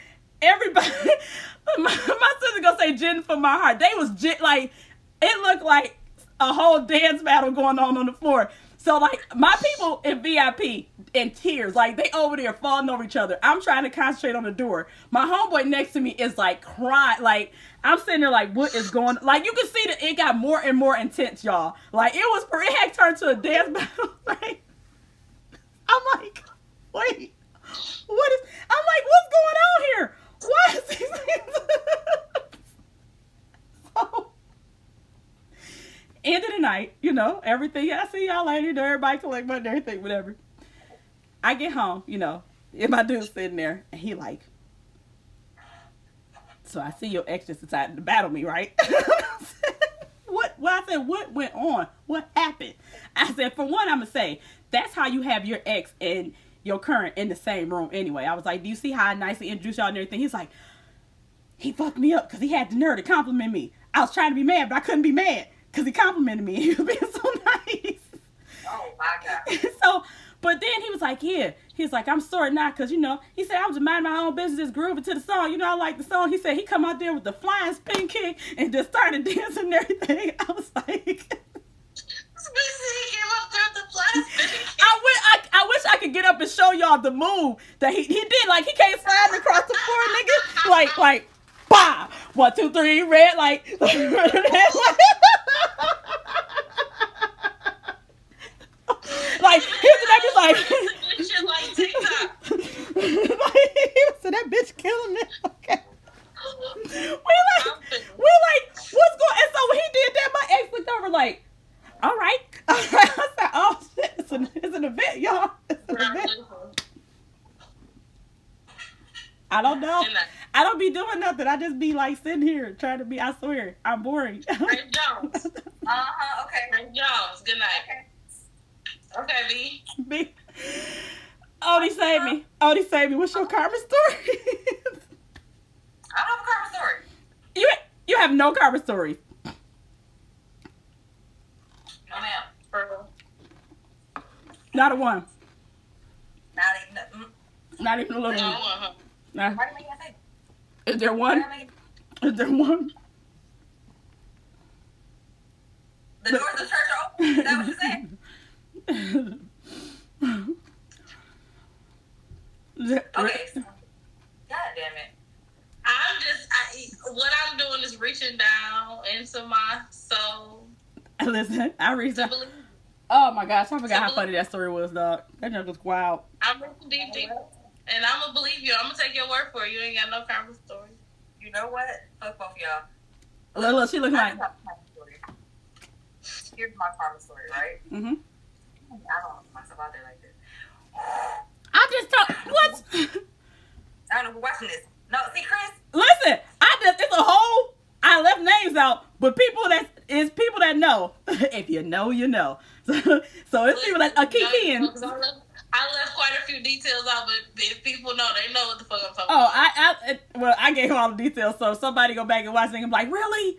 my sister gonna say gin for my heart. They was like, it looked like a whole dance battle going on the floor. So, like, my people in VIP in tears, like, they over there falling over each other. I'm trying to concentrate on the door. My homeboy next to me is, like, crying. Like, I'm sitting there, like, what is going on? Like, you can see that it got more and more intense, y'all. Like, it had turned to a dance battle, right? I'm like, wait, I'm like, what's going on here? What is these things? So, end of the night, you know, everything. I see y'all later. Everybody collect money, everything, whatever. I get home, you know, and my dude's sitting there, and he like, so I see your ex just decided to battle me, right? What? Well, I said, what went on? What happened? I said, for one, I'm gonna say that's how you have your ex and your current in the same room anyway. I was like, do you see how I nicely introduced y'all and everything? He's like, he fucked me up because he had the nerve to compliment me. I was trying to be mad, but I couldn't be mad. Because he complimented me. He was being so nice. Oh, my God. So, But then he was like, yeah. He's like, I'm sorry now, because, you know, he said, I was just minding my own business, just grooving to the song. You know, I like the song. He said he come out there with the flying spin kick and just started dancing and everything. I was like... I wish I could get up and show y'all the move that he did. Like, he came sliding across the floor, nigga. Like, bah! 1, 2, 3, red light. Like, here's the nigga, like... So that bitch killing me. Okay. We like, what's going... And so when he did that, my ex looked over like, all right. I said, oh shit, it's an event, y'all. It's an event. I don't know. I don't be doing nothing. I just be like sitting here trying to be, I swear, I'm boring. Ray Jones. Okay. Ray Jones, good night. Okay, B. Odie saved me. Odie saved me. What's your karma story? I don't have a karma story. You have no karma stories. No, ma'am. Not a one. Not even a little one. Nah. Why do you make that say? Is there one? Is there one? The doors of the church are open? Is that what you're saying? Okay. So, God damn it. What I'm doing is reaching down into my soul. Listen, I reached out. Oh my gosh, I forgot how funny that story was, dog. That joke was wild. I'm reaching deep. And I'm going to believe you. I'm going to take your word for it. You ain't got no karma story. You know what? Fuck both of y'all. Look, she looking like... Here's my karma story, right? Mm-hmm. I don't put myself out there like this. I just thought... What? I don't know who's watching this. No, see, Krys? Listen, it's a whole... I left names out, but it's people that know. If you know, you know. So it's people that key in. I left quite a few details out, but if people know, they know what the fuck I'm talking about. I gave all the details, so if somebody go back and watch it and be like, really?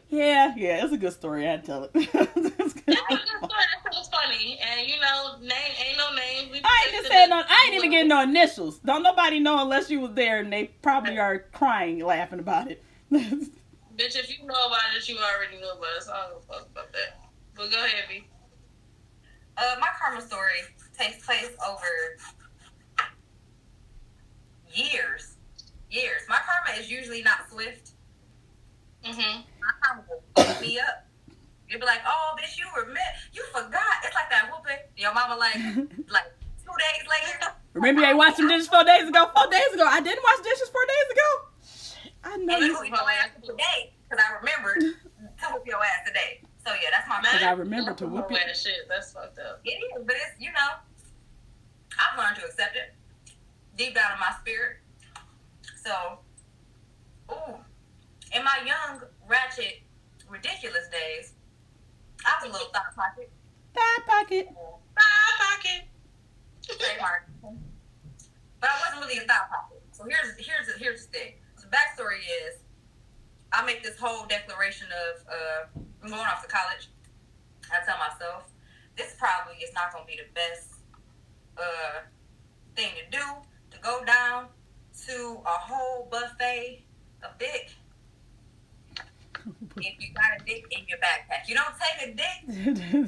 Yeah, it's a good story. I had to tell it. It's a good story. That was funny. And, you know, ain't no name. I ain't even getting no initials. Don't nobody know unless you was there, and they probably are crying, laughing about it. Bitch, if you know about it, you already know about it, so I don't give a fuck about that. But go ahead, B. My karma story takes place over years. My karma is usually not swift. Mm-hmm. My karma will fuck me up. You'll be like, oh, bitch, you forgot. It's like that whooping. Your mama like 2 days later. Remember they watched them dishes 4 days ago? 4 days ago. I didn't wash dishes 4 days ago. I know and you. You your ass today because I remembered to whoop your ass today. So yeah, that's my. Because I remember to whoop your ass. Shit, that's fucked up. It is, but it's I've learned to accept it deep down in my spirit. So, in my young, ratchet, ridiculous days, I was a little thought pocket. Trademark. But I wasn't really a thought pocket. So here's the thing. So the backstory is, I make this whole declaration of I'm going off to college. I tell myself, this probably is not going to be the best thing to do, to go down to a whole buffet of dick if you got a dick in your backpack. You don't take a dick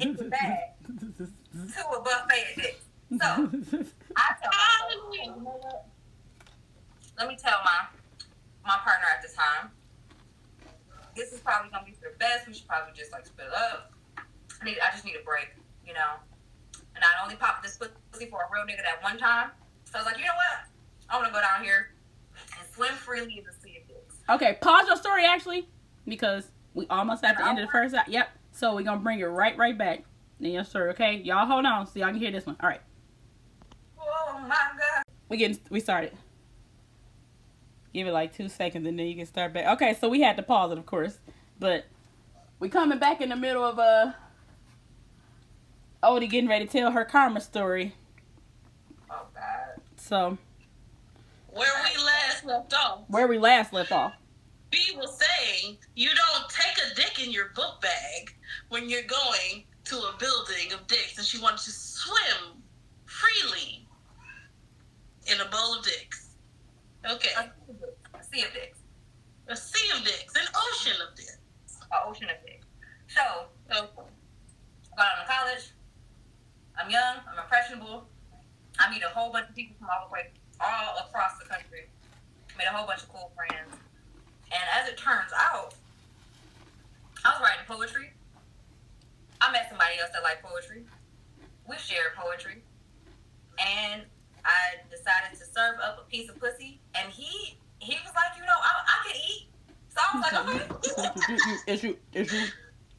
in your bag to a buffet of dicks. So I tell myself, you know what? Let me tell my partner at the time, this is probably going to be for the best. We should probably just split up. I just need a break, you know. And I only popped this pussy for a real nigga that one time. So I was like, you know what? I want to go down here and swim freely in the sea of dicks. Okay, pause your story actually, because we almost at the end of the first act. Yep. So we're gonna bring it right back in your story. Okay, y'all hold on so y'all can hear this one. All right. Oh my god. We started. Give it 2 seconds and then you can start back. Okay, so we had to pause it, of course, but we coming back in the middle of Odie getting ready to tell her karma story. Oh god. So. Where we last left off. B was saying you don't take a dick in your book bag when you're going to a building of dicks, and she wanted to swim freely in a bowl of dicks. Okay. A sea of dicks. A sea of dicks. An ocean of dicks. An ocean of dicks. So, got out of college. I'm young. I'm impressionable. I meet a whole bunch of people from all across the country. Made a whole bunch of cool friends. And as it turns out, I was writing poetry. I met somebody else that liked poetry. We shared poetry. And I decided to serve up a piece of pussy. And he was like, I can eat. So I was like, okay.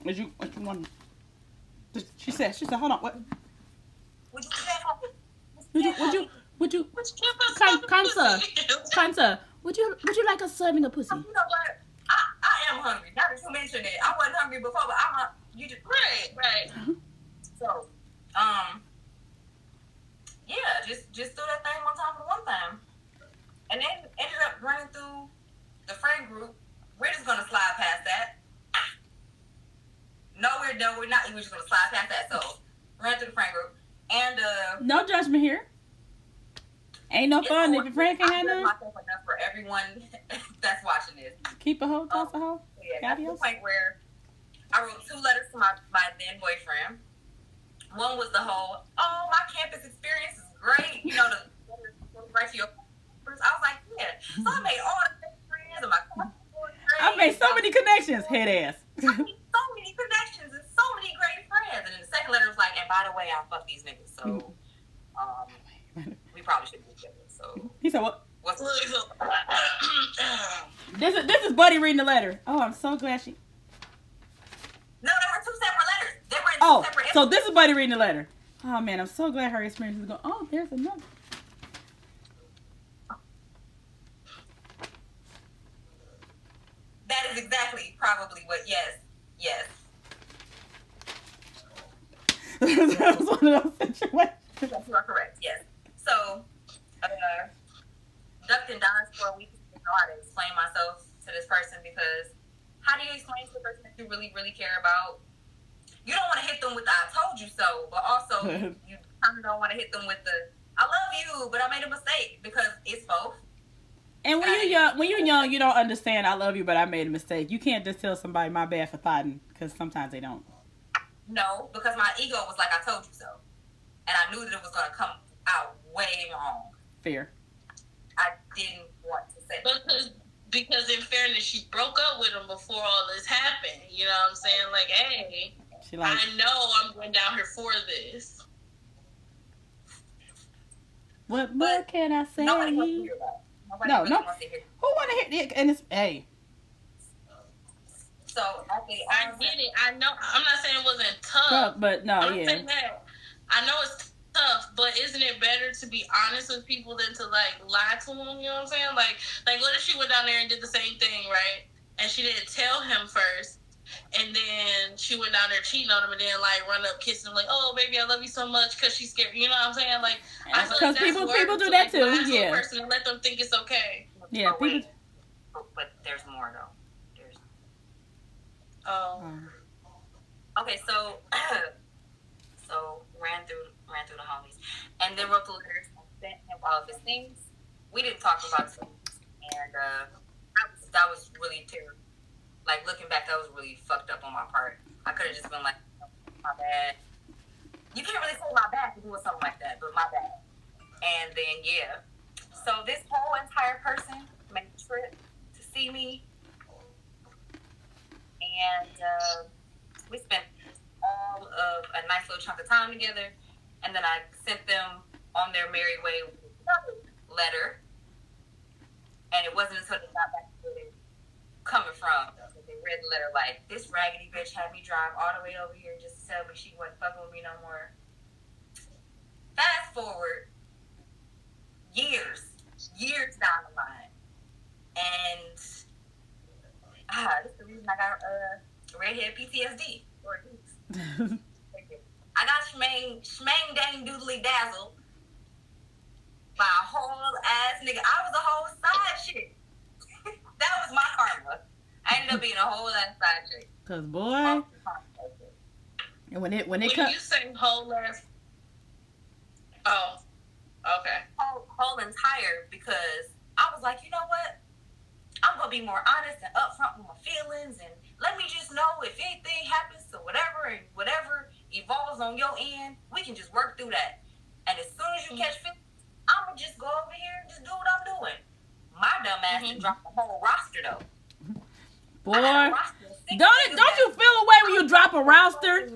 Is you want? She said, hold on, what? Would you, Kansa, would you like a serving of pussy? You know what? I am hungry. Now that you mentioned it, I wasn't hungry before, but you just right. So, yeah, just do that thing one time, and then ended up running through the friend group. We're just gonna slide past that. No, we're not. We're just gonna slide past that. So, ran through the friend group, and no judgment here. Ain't no fun if your friend can't have none. Myself enough for everyone that's watching this. Keep a hoe, toss a hoe. Yeah, that's the point where I wrote 2 letters to my then boyfriend. One was the whole, my campus experience is great. You know, the right to your campus. I was like, yeah. So I made all the friends and my I made so many connections, head ass. I made so many connections and so many great friends. And then the second letter was like, and by the way, I fuck these niggas. So, we probably shouldn't be together. So he said what? What's this is Buddy reading the letter. Oh, I'm so glad she. No, there were 2 separate letters. They were in 2 separate. So this is Buddy reading the letter. Oh man, I'm so glad her experience is going. Oh, there's another. That is exactly probably what. Yes. That was one of those situations. Yes, you are correct. Yes. So, ducked and dodged for a week. I didn't know how to explain myself to this person because how do you explain to the person that you really, really care about? You don't want to hit them with the "I told you so," but also you kind of don't want to hit them with the "I love you, but I made a mistake," because it's both. And when you're young, you don't understand "I love you, but I made a mistake." You can't just tell somebody "my bad" for thotting, because sometimes they don't. No, because my ego was like, "I told you so," and I knew that it was going to come out way wrong. Fair. I didn't want to say that. Because in fairness, she broke up with him before all this happened. You know what I'm saying? Like, hey, I know I'm going down here for this. What more can I say? Nobody wants to hear that. No. Who want to hear it? And it's, hey. So, I get it. I know. I'm not saying it wasn't tough. But no, I'm saying that. I know it's tough, but isn't it better to be honest with people than to lie to them? You know what I'm saying? Like what if she went down there and did the same thing, right? And she didn't tell him first, and then she went down there cheating on him, and then run up kissing him oh baby, I love you so much, because she's scared. You know what I'm saying? I feel like people do that too. Yeah. Person and let them think it's okay. Yeah. But there's more though. Okay, so ran through the homies, and then wrote the letters and sent him all of his things. We didn't talk about it, and that was really terrible. Looking back, that was really fucked up on my part. I could have just been like, my bad. You can't really say my bad to do something like that, but my bad. And then so this whole entire person made a trip to see me. And we spent all of a nice little chunk of time together. And then I sent them on their merry way with another letter. And it wasn't until they got back to where they were coming from that they read the letter this raggedy bitch had me drive all the way over here just to tell me she wasn't fucking with me no more. Fast forward years down the line. And this is the reason I got redhead PTSD. I got schmang dang doodly dazzled by a whole ass nigga. I was a whole side chick. That was my karma. I ended up being a whole ass side chick. Cause boy, and when it comes, you say whole ass, Oh, okay. Whole entire, because I was like, you know what? I'm gonna be more honest and upfront with my feelings, and let me just know if anything happens to whatever and whatever evolves on your end, we can just work through that. And as soon as you catch feelings, I'm gonna just go over here and just do what I'm doing. My dumb ass and drop the whole roster though. Boy, don't you feel a way when you drop a roster?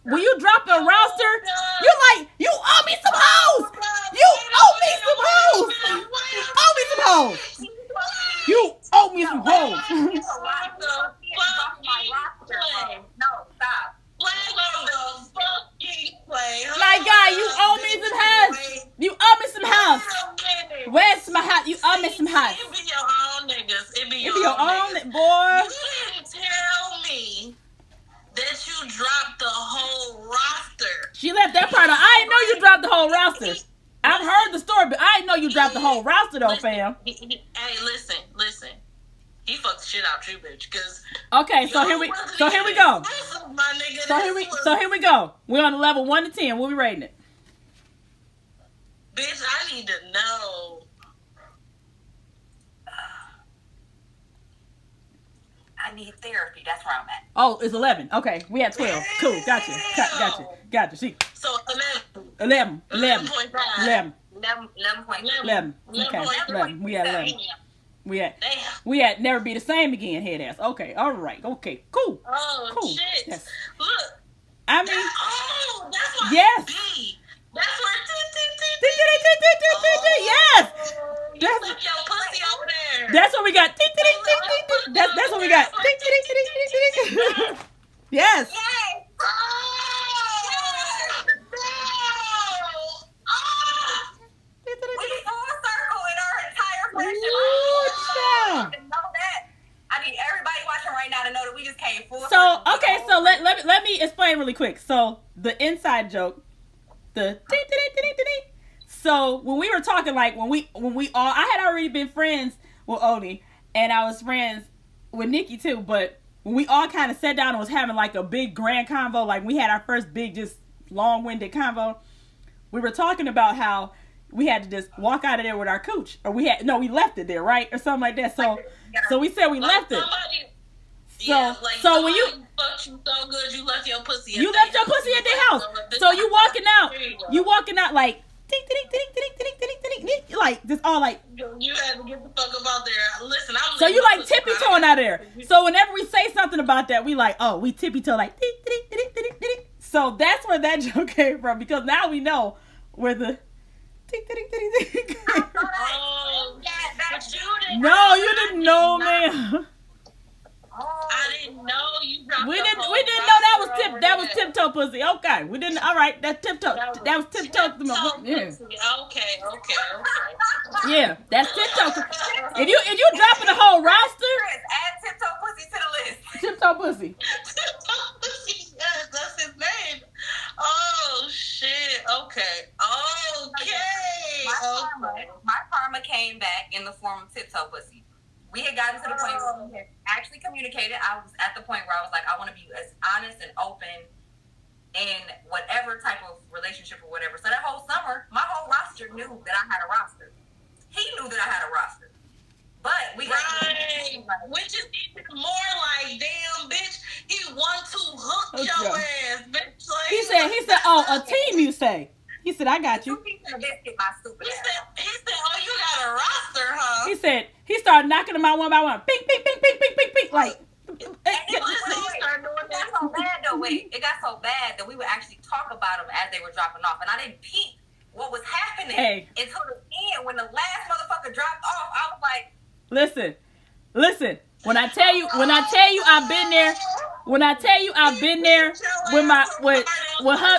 When you drop a roster, you like, you owe me some hoes. You owe me some hoes. You owe me some hoes. You owe me some hoes. No, stop. My guy, you owe me some house. You owe me some house. Where's my house? You owe me some house. It be your own niggas. It be your own niggas. boy. You didn't tell me that you dropped the whole roster. She left that part out. I didn't know you dropped the whole roster. I've heard the story, but I didn't know you dropped the whole roster though, fam. Hey, listen. He fucked the shit out you, bitch. Cause okay, so here we go. So here we go. We're on the level 1 to 10. What we rating it? Bitch, I need to know. I need therapy. That's where I'm at. Oh, it's 11. Okay, we at 12. Cool, gotcha. See, so 11. 11.5. 11. 11.5. 11. Okay, 11. We at 11. We at never be the same again, head ass. Okay, all right. Okay, cool. Oh, cool. shit. Yes. Look. I mean, that's what yes. B. That's where yes. You left your pussy over there. That's what we got. That's what we got. Yes. We full circle in our entire friendship. Ooh, I know that. I need everybody watching right now to know that we just came full so circle. okay, so let me explain really quick. So the inside joke, the so when we were talking, like when we all, I had already been friends with Odie, and I was friends with Nicki too, but when we all kind of sat down and was having like a big grand convo, like we had our first big just long-winded convo, we were talking about how we had to just walk out of there with our cooch, or we left it there, right, or something like that. So we said we left it. So when you fucked you so good, you left your pussy. You left your pussy at their house. So you walking out like like just all like. You had to get the fuck up out there. Listen, so you like tippy toeing out of there. So whenever we say something about that, we like, oh, we tippy toe like. So that's where that joke came from, because now we know where the. Oh, yeah, no, you didn't know, man. I didn't know you dropped. We didn't know that was tiptoe pussy. Okay, we didn't. All right, that's tiptoe. That was tiptoe. Yeah. Okay. Yeah, that's tiptoe. If you dropping the whole roster, add tiptoe pussy to the list. Tiptoe pussy. Yes, that's his name. Oh shit. Okay. My karma came back in the form of tiptoe pussy. We had gotten to the point where we had actually communicated. I was at the point where I was like, I want to be as honest and open in whatever type of relationship or whatever. So that whole summer, my whole roster knew that I had a roster. He knew that I had a roster. But we got which is even more like, damn, bitch, he want to hook your ass, bitch. Like, he said, oh, a team, you say. He said, I got you. He said, oh, you got a roster, huh? He said, he started knocking them out one by one. Pink, pink, pink, pink, pink, pink, pink. Like, it got so bad though. It got so bad that we would actually talk about them as they were dropping off, and I didn't peep what was happening until the end. When the last motherfucker dropped off, I was like, "Listen. When I tell you, I've been there. When I tell you, I've been there with her.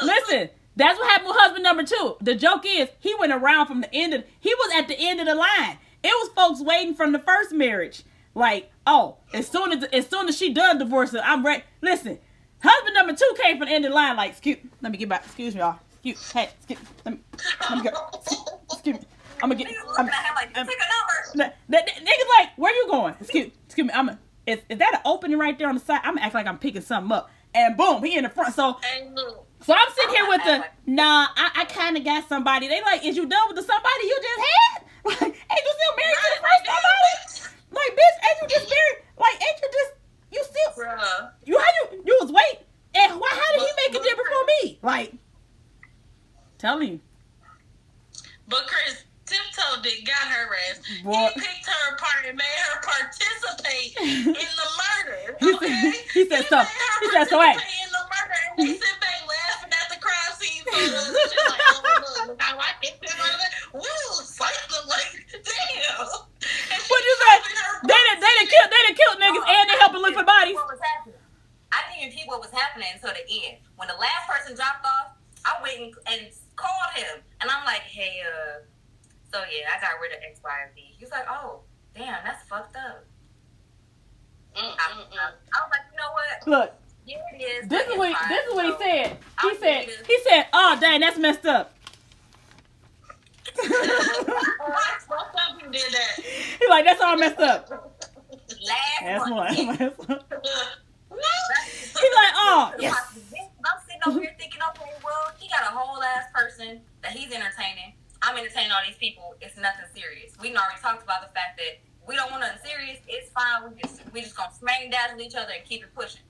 Listen." That's what happened with husband number 2. The joke is, he went around from he was at the end of the line. It was folks waiting from the first marriage. Like, oh, as soon as she done divorcing, I'm ready. Listen, husband number 2 came from the end of the line. Like, let me get back. Excuse me, y'all. Let me go. Excuse me. I'm gonna get. Niggas like, where you going? Excuse me. Is that an opening right there on the side? I'm acting like I'm picking something up. And boom, he in the front. So I'm sitting here with the, nah, I kind of got somebody. They like, is you done with the somebody you just had? Like, ain't you still married to the first somebody? Like, bitch, ain't you just married? Like, ain't you just, you still, Bruh. you was waiting. And how did he make it there before me? Like, tell me. But Krys, Tiptoe got her ass. What? He picked her apart and made her participate in the murder. Okay? He said so. He said so. Hey. In the murder, and they sit back laughing at the crime scene photos. And she's like, oh look how I hit them. Woo, something like, damn. What you say? They done killed niggas and they helping look for bodies. What was happening? I didn't even peep what was happening until the end. When the last person dropped off, I went and called him, and I'm like, hey, so yeah, I got rid of X, Y, and Z. He was like, oh, damn, that's fucked up. I was like, you know what? Look. Yeah, it is. This is what he said. He He said, oh dang, that's messed up. Fucked up who did that. He's like, that's all messed up. Last one. He's like, Yes. oh, yes. I'm sitting over here thinking, okay, well, he got a whole ass person that he's entertaining. I'm entertaining all these people. It's nothing serious. We already talked about the fact that we don't want nothing serious. It's fine. We just gonna smack dazzle each other and keep it pushing.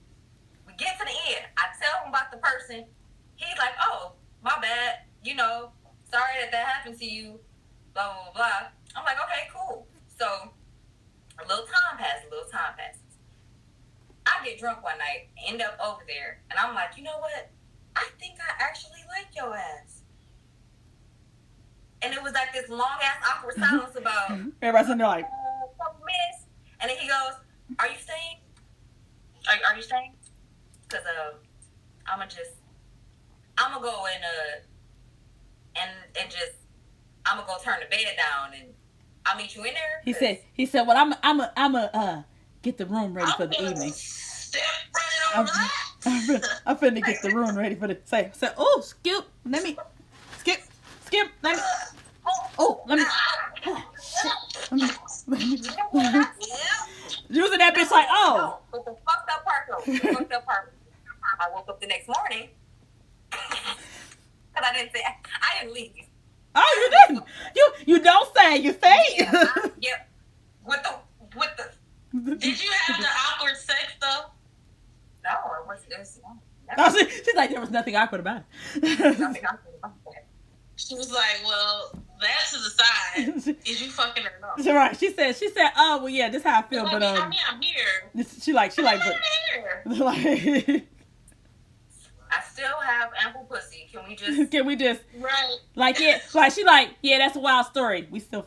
We get to the end. I tell him about the person. He's like, oh, my bad. You know, sorry that happened to you. Blah, blah, blah. I'm like, okay, cool. So a little time passes. I get drunk one night, end up over there, and I'm like, you know what? I think I actually like your ass. And it was like this long ass awkward silence about everybody's in there like a couple minutes, and then he goes, "Are you staying? Are you staying? Because I'm gonna go and just I'm gonna go turn the bed down and I'll meet you in there." He said, well, I'm get the room ready for the evening. Step right over that. I'm finna get the room ready for the say. Oh, skip, let me skip, let me. Oh, let me. Using that bitch like, oh. But the fucked up part though. I woke up the next morning. Because I didn't leave. Oh, you didn't. You don't say. You say. Yeah. With the. Did you have the awkward sex though? No, it wasn't. She's like, there was nothing awkward about it. Nothing awkward about that. She was like, well, that to the side. Is you fucking or not? Right. She said, oh, well, yeah, this is how I feel, but I mean, I'm here. She like, here. Like, I still have ample pussy. Can we just right? Like, yeah, like she like, yeah, that's a wild story. We still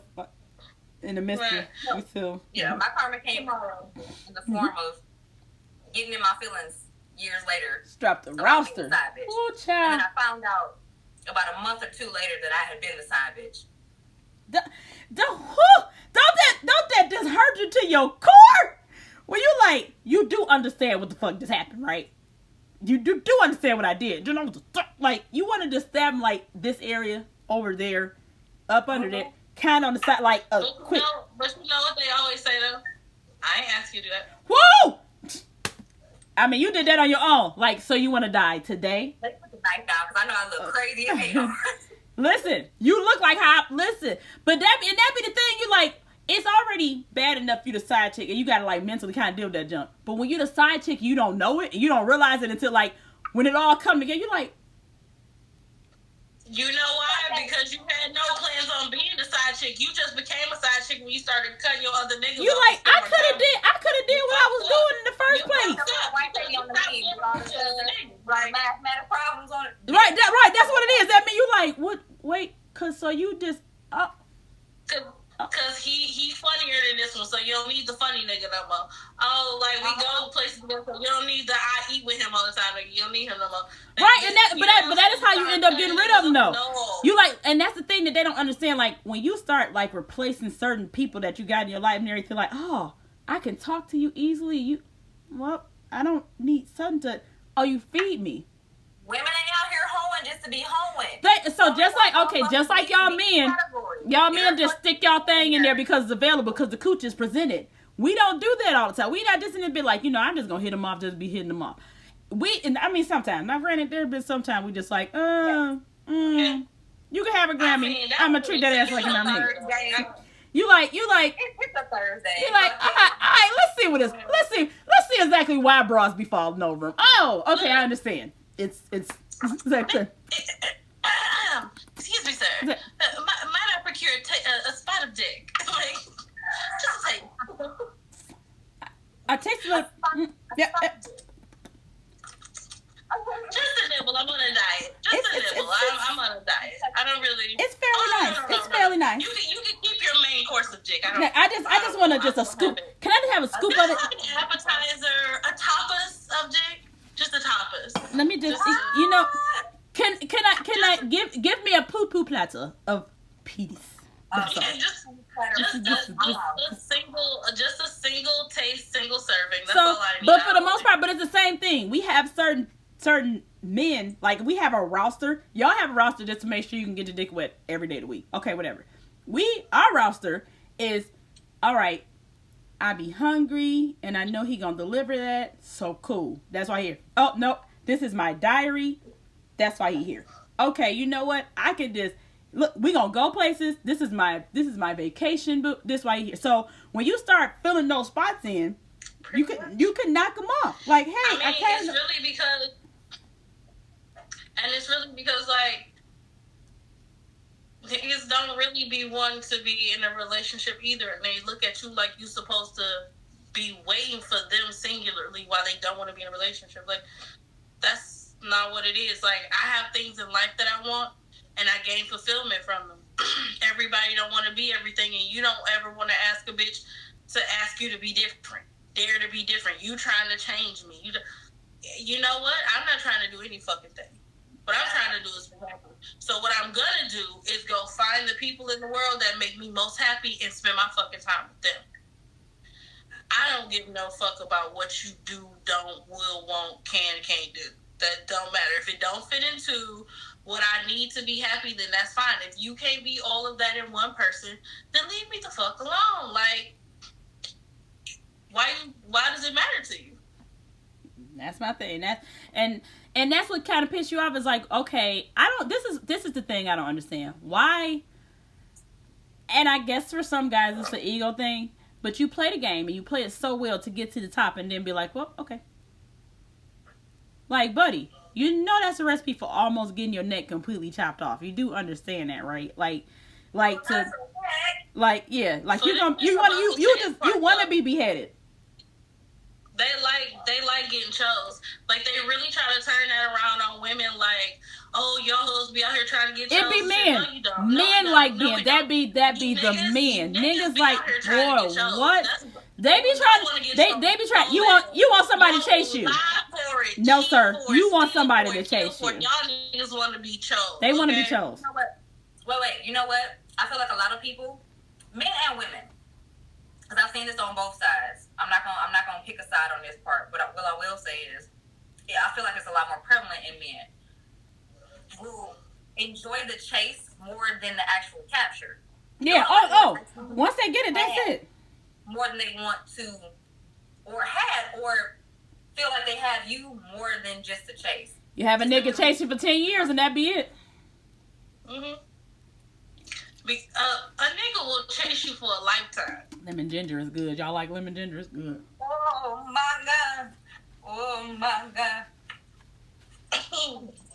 in the midst of, we still. Yeah, my karma came in the form of getting in my feelings years later. Strapped the roster. Ooh, child. And then I found out about a month or two later that I had been the side bitch. Don't that just hurt you to your core? Well, you like, you do understand what the fuck just happened, right? You do understand what I did. You know, like, you wanted to stab him, like, this area, over there, up under there, kind of on the side, like, quick. But you know what they always say, though? I ain't ask you to do that. Whoa! I mean, you did that on your own. Like, so you want to die today? Let's put the knife down, because I know I look crazy as hell. Listen, you look like listen, but that be the thing, you like, it's already bad enough you the side chick, and you gotta like mentally kind of deal with that junk. But when you the side chick, you don't know it, and you don't realize it until like, when it all come together, you're like. You know why? Because you had no plans on being the side chick. You just became a side chick when you started cutting your other niggas. You like, I could have did what I was doing in the first place. Mathematic problems on it. Right, that's what it is. That mean you like, what, wait, cause so you just, Cause he funnier than this one, so you don't need the funny nigga no more. Oh, like we go places together, so you don't need the I eat with him all the time. Like, you don't need him no more. Right, and that is how you end up getting rid of them, though. No. You like, and that's the thing that they don't understand. Like, when you start like replacing certain people that you got in your life and everything, like, oh, I can talk to you easily. I don't need something to. Oh, you feed me. Women ain't out here hoeing just to be hoeing. So just like y'all men just stick y'all thing in there because it's available, because the cooch is presented. We don't do that all the time. We not just in there be like, I'm just gonna hit them off, just be hitting them off. and I mean sometimes. Now, granted, there's been sometimes we just like, you can have a Grammy. I mean, I'm gonna treat that as like a nominee. You like. It's a Thursday. You like. All right. Let's see what this. Let's see exactly why bras be falling over. Oh, okay. I understand. It's exactly. Excuse me, sir. Might I procure a spot of dick? Like, just a taste. I taste it. Yeah. Just a nibble. I'm on a diet. Just a nibble. I'm on a diet. I don't really. It's fairly nice. It's fairly nice. You can keep your main course of dick. I just want to just a scoop. Can I just have a scoop of it? An appetizer, a tapas of dick. Just a tapas. Let me just see. You know, can I give me a poo platter of penis? Just a single taste, single serving. That's so, all I need. But for the most part, but it's the same thing. We have certain men, like we have a roster. Y'all have a roster just to make sure you can get your dick wet every day of the week. Okay, whatever. Our roster is, all right, I be hungry and I know he gonna deliver that. So cool. That's why he here. Oh no, this is my diary. That's why he here. Okay, you know what? I could just look. We gonna go places. This is my vacation book. This why he here. So when you start filling those spots in, you can knock them off. Like, hey, I can't. It's really because like niggas don't really be wanting to be in a relationship either, and they look at you like you supposed to be waiting for them singularly while they don't want to be in a relationship. Like, that's not what it is. Like, I have things in life that I want, and I gain fulfillment from them. Everybody don't want to be everything, and you don't ever want to ask a bitch to ask you to be different. Dare to be different. You trying to change me. You know what? I'm not trying to do any fucking thing. What I'm trying to do is be happy. So what I'm gonna do is go find the people in the world that make me most happy and spend my fucking time with them. I don't give no fuck about what you do, don't, will, won't, can't do. That don't matter. If it don't fit into what I need to be happy, then that's fine. If you can't be all of that in one person, then leave me the fuck alone. Like, why does it matter to you? That's my thing. And that's what kind of pissed you off is like, okay, this is the thing I don't understand. Why? And I guess for some guys it's an ego thing, but you play the game and you play it so well to get to the top and then be like, well, okay. Like, buddy, you know that's a recipe for almost getting your neck completely chopped off. You do understand that, right? Like yeah, like you want to be beheaded. They like getting chose. Like, they really try to turn that around on women. Like, oh, your hoes be out here trying to get chose. It be men. No, you don't. Men like being that be the men. Niggas like, boy, what? They be trying. They be trying. You want somebody to chase you? No, sir. You want somebody to chase you. Y'all niggas want to be chose. They want to be chose. You know what? Wait. You know what? I feel like a lot of people, men and women, because I've seen this on both sides. I'm not gonna pick a side on this part, but what I will say is, yeah, I feel like it's a lot more prevalent in men who enjoy the chase more than the actual capture. Yeah. Once they get it, that's it. More than they want to, or feel like they have you more than just the chase. You have a nigga chase you for 10 years and that be it. Mhm. A nigga will chase you for a lifetime. Lemon ginger is good. Y'all like lemon ginger? It's good. Oh my god.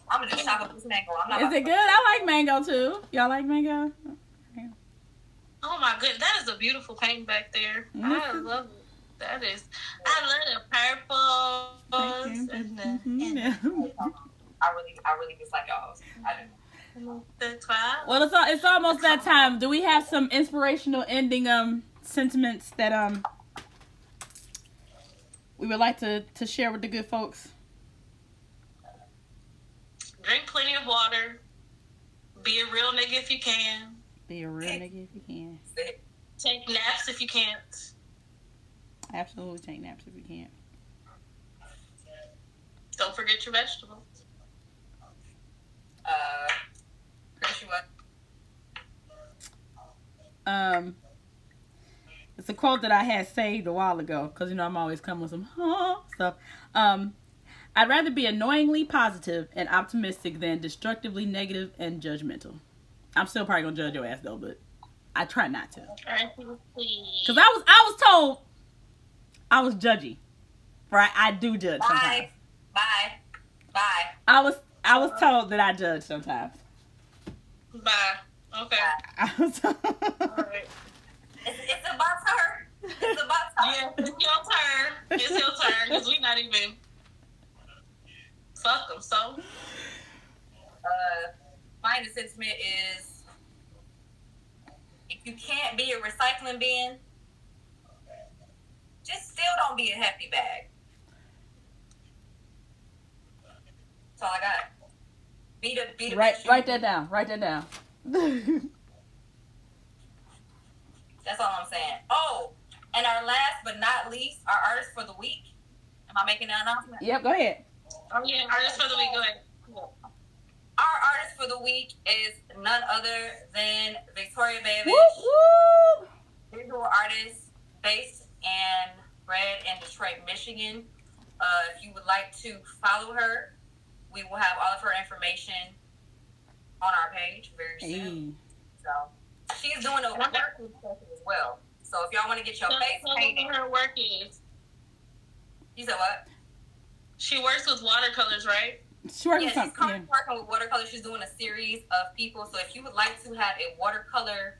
I'm gonna just chop up this mango. Is it good? I like mango too. Y'all like mango? Oh my goodness, that is a beautiful paint back there. Mm-hmm. I love it. I love the purple. I really dislike y'all. I do. Well, it's almost that time. Do we have some inspirational ending sentiments that we would like to share with the good folks? Drink plenty of water. Be a real nigga if you can. Be a real nigga if you can. Take naps if you can't. Absolutely take naps if you can't. Don't forget your vegetables. Krys, you what? It's a quote that I had saved a while ago because I'm always coming with some stuff. I'd rather be annoyingly positive and optimistic than destructively negative and judgmental. I'm still probably gonna judge your ass though, but I try not to. Cause I was told I was judgy. Right? I do judge sometimes. Bye. I was told that I judge sometimes. Bye. Okay. I was told. All right. It's about her. It's about her. Yeah, it's your turn. It's your turn because we're not even. Fuck them. So. My sentiment is, if you can't be a recycling bin, just still don't be a hefty bag. That's all I got. Be the Write that down. Write that down. That's all I'm saying. Oh, and our last but not least, our artist for the week. Am I making that announcement? Yep, go ahead. Oh yeah, artist for the week. Go ahead. Our artist for the week is none other than Victoria Babish. Woo! Visual artist based and bred in Detroit, Michigan. If you would like to follow her, we will have all of her information on our page very soon. So she's doing a work as well. So if y'all want to get your face painted, her work is. You said what? She works with watercolors, right? She's working she's currently working with watercolors. She's doing a series of people. So if you would like to have a watercolor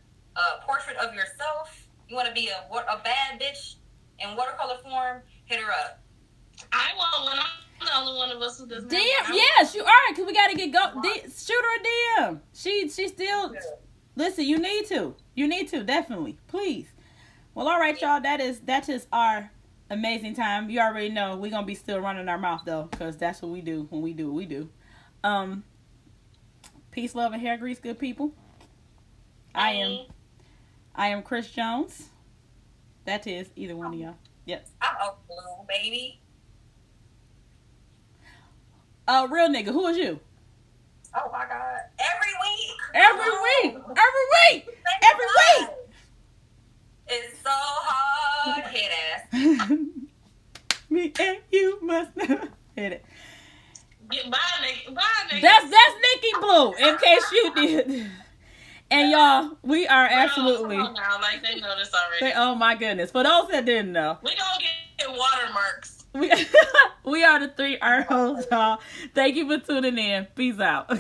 portrait of yourself, you want to be a bad bitch in watercolor form, hit her up. I want one. I'm the only one of us who does. DM, yes, you are, because we got to get shoot her a DM. She still, listen, you need to, definitely, please. Well, all right, y'all, that's just our amazing time. You already know we're going to be still running our mouth, though, because that's what we do when we do what we do. Peace, love, and hair grease, good people. I am Krys Jones. That is either one of y'all. Yes. I'm a blue baby. Real nigga, who is you? Oh my God. Every week. It's so hard. Hit ass. Me and you must never hit it. Bye, nigga. That's Nicki Blue, in case you did. And y'all, we are absolutely. Now, like they know this already. Oh my goodness. For those that didn't know. We gonna get watermarks. We are the 3 Art Heauxs, y'all. Thank you for tuning in. Peace out.